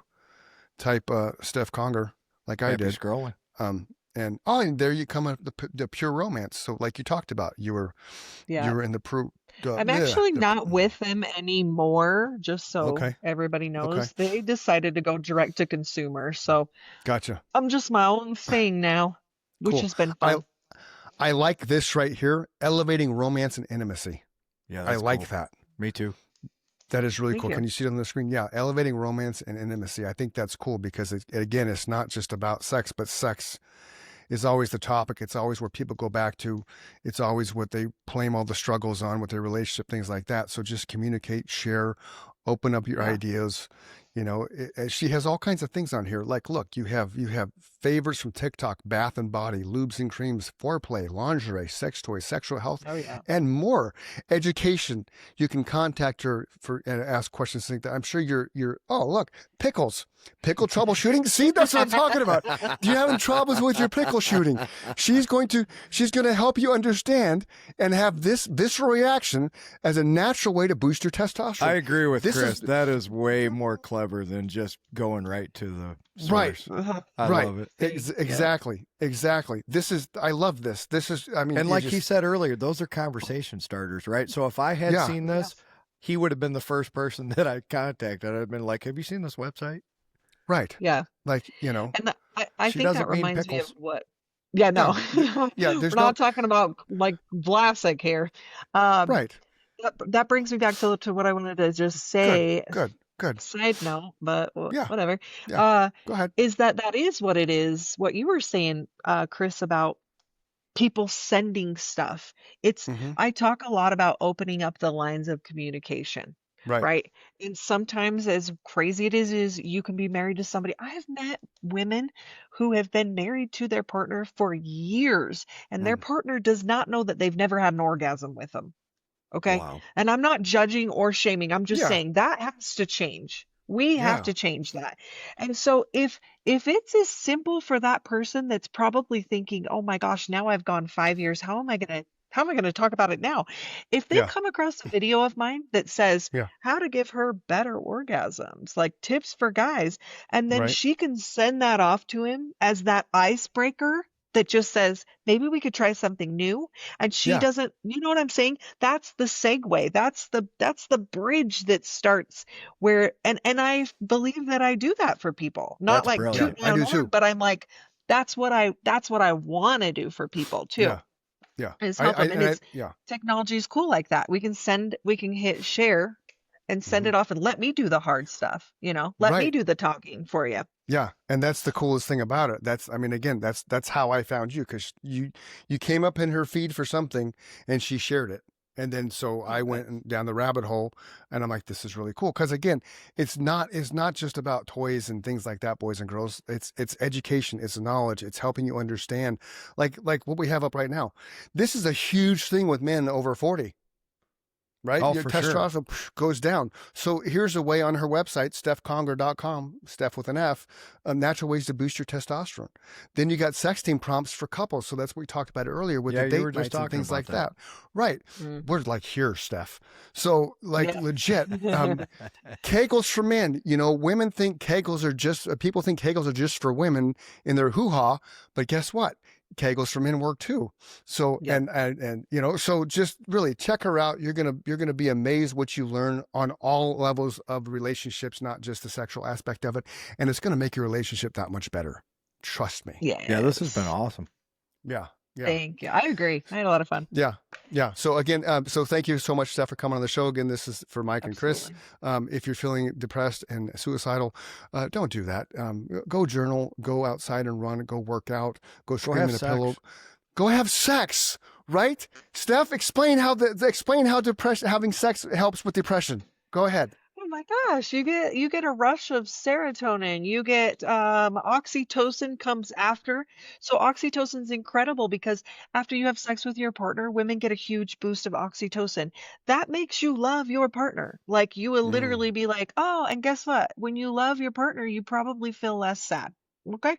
Steph Conger like I Happy did. scrolling. And there you come up the pure romance. So like you talked about, you were Yeah. in the I'm actually not with them anymore, just so Okay. everybody knows. Okay. They decided to go direct to consumer. So Gotcha. I'm just my own thing now, which Cool. has been fun. I like this right here, elevating romance and intimacy. Yeah, I that's like cool. that. Me too. That is really Thank cool. you. Can you see it on the screen? Yeah, elevating romance and intimacy. I think that's cool because, again, it's not just about sex, but sex is always the topic. It's always where people go back to. It's always what they blame all the struggles on with their relationship, things like that. So just communicate, share, open up your ideas. She has all kinds of things on here. Like, look, you have favors from TikTok, bath and body, lubes and creams, foreplay, lingerie, sex toys, sexual health, Oh yeah. and more. Education. You can contact her and ask questions like that. I'm sure oh, look, pickle troubleshooting. See, that's what I'm talking about. Do you having troubles with your pickle shooting? She's going to help you understand and have this visceral reaction as a natural way to boost your testosterone. I agree with This Chris. is- That is way more clever than just going right to the source. Right. I right. love it. Exactly. I love this. This is, I mean, And like he said earlier, those are conversation starters, right? So if I had Yeah. seen this, he would have been the first person that I contacted. I'd have been like, have you seen this website? right. Yeah. Like, And I She think that doesn't mean reminds me of pickles. what. Yeah, no. yeah, We're there's not talking about like Vlasic here. right. That brings me back to what I wanted to just say. Good. Side note, but Yeah. whatever. Yeah. Go ahead. Is that is what it is. What you were saying, Chris, about people sending stuff. Mhm. I talk a lot about opening up the lines of communication, Right. right? And sometimes, as crazy it is you can be married to somebody. I have met women who have been married to their partner for years, and their partner does not know that they've never had an orgasm with them. Okay. Wow. And I'm not judging or shaming. I'm just Yeah. saying that has to change. We have Yeah. to change that. And so if it's as simple for that person that's probably thinking, oh my gosh, now I've gone 5 years, how am I gonna talk about it now? If they Yeah. come across a video of mine that says Yeah. how to give her better orgasms, like tips for guys, and then Right. she can send that off to him as that icebreaker, that just says, maybe we could try something new. And she Yeah. doesn't, you know what I'm saying? That's the segue. That's the bridge that starts where, and I believe that I do that for people. Not That's like Yeah. brilliant. toot I my do own horn, too. but I'm like, that's what I want to do for people too. Yeah. Yeah. Is help them. And it's Yeah. technology is cool like that. We can hit share and send Mhm. it off and let me do the hard stuff, you know, let me Right. do the talking for you. Yeah, and that's the coolest thing about it. I mean, again, that's how I found you, because you came up in her feed for something and she shared it. And then so I went down the rabbit hole, and I'm like, this is really cool. Because again, it's not just about toys and things like that, boys and girls. It's education, it's knowledge, it's helping you understand, like what we have up right now. This is a huge thing with men over 40. Right? Oh, Your for sure. testosterone goes down. So here's a way on her website, stefconger.com, Stef with an F, natural ways to boost your testosterone. Then you got sexting prompts for couples. So that's what we talked about earlier with Yeah, the you were date just nights and talking things about like that. that. Right. Mm. We're like here, Steph. So like Yeah. legit, Kegels for men. You know, women think Kegels are just, people think Kegels are just for women in their hoo-ha, but guess what? Kegels for men work too. So, Yeah. and you know, so just really check her out. You're going to be amazed what you learn on all levels of relationships, not just the sexual aspect of it. And it's going to make your relationship that much better. Trust me. Yeah, this has been Yes. awesome. Yeah. Yeah. Thank you. I agree. I had a lot of fun. Yeah. Yeah. So again, so thank you so much, Steph, for coming on the show. Again, this is for Mike and Chris. Absolutely. If you're feeling depressed and suicidal, don't do that. Go journal, go outside and run, go work out, go scream have in a sex. pillow, go have sex, right? Steph, explain how depression, having sex helps with depression. Go ahead. Oh my gosh, you get a rush of serotonin. You get oxytocin comes after. So oxytocin's incredible because after you have sex with your partner, women get a huge boost of oxytocin. That makes you love your partner. Like you will literally be like, "Oh, and guess what? When you love your partner, you probably feel less sad." Okay?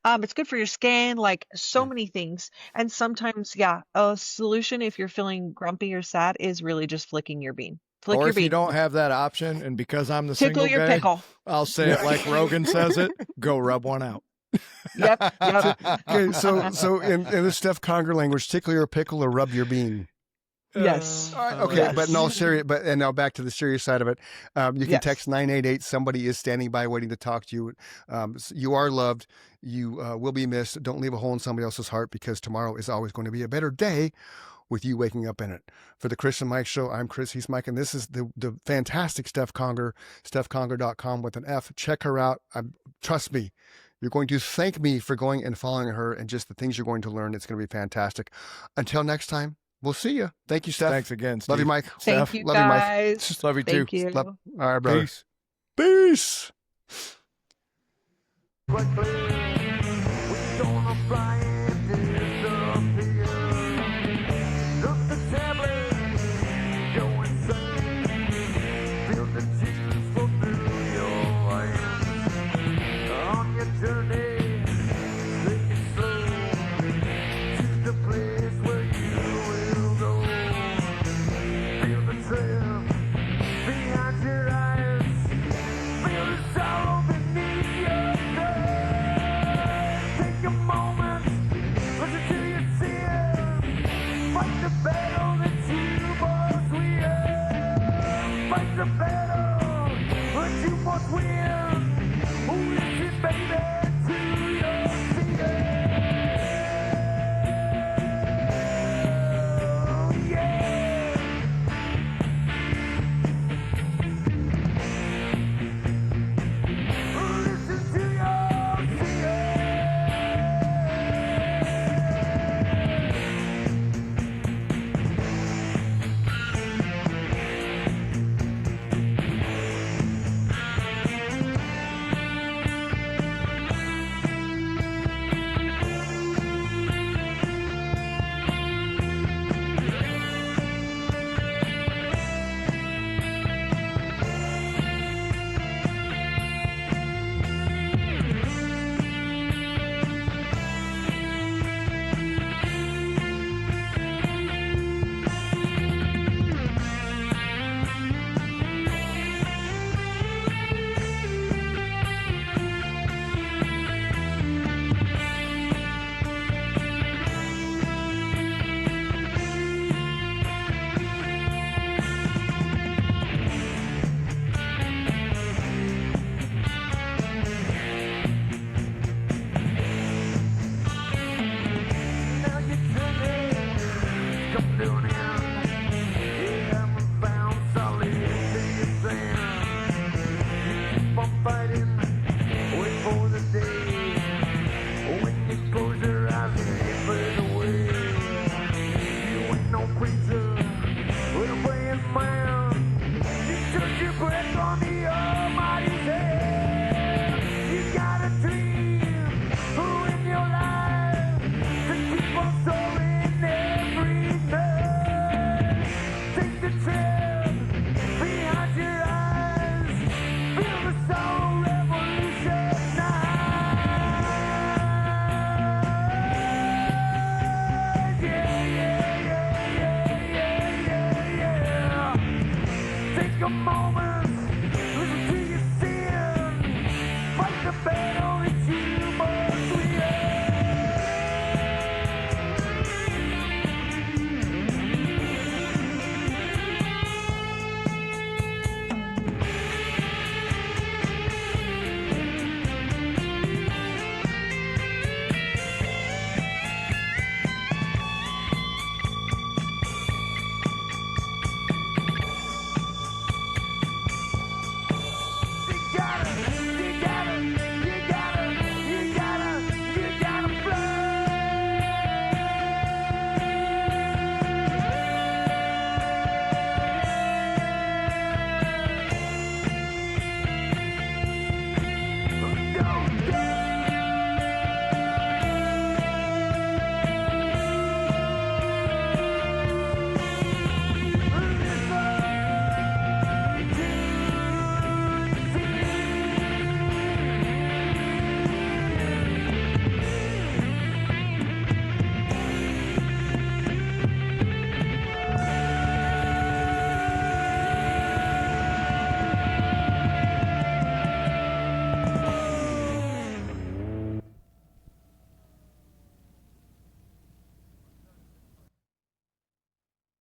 It's good for your skin, like so Mm. many things. And sometimes, yeah, a solution if you're feeling grumpy or sad is really just flicking your bean. Flick Or your if you bean. don't have that option, and because I'm the Tickle single your guy, pickle. I'll say it like Rogan says it, go rub one out. Yep. Okay, so in the Steph Conger language, tickle your pickle or rub your bean. Yes. All right, okay, but in all Yes. serious, and now back to the serious side of it. You can Yes. text 988. Somebody is standing by waiting to talk to you. You are loved. You will be missed. Don't leave a hole in somebody else's heart, because tomorrow is always going to be a better day with you waking up in it. For the Chris and Mike Show, I'm Chris, he's Mike, and this is the fantastic Stef Conger, stefconger.com with an F. Check her out. Trust me, you're going to thank me for going and following her, and just the things you're going to learn. It's going to be fantastic. Until next time, we'll see you. Thank you, Steph. Thanks again, Steve. Love you, Mike. Thank Steph, you, Love you, Mike. guys. love you too. Thank you. All right, brother. Peace. Peace. doing here.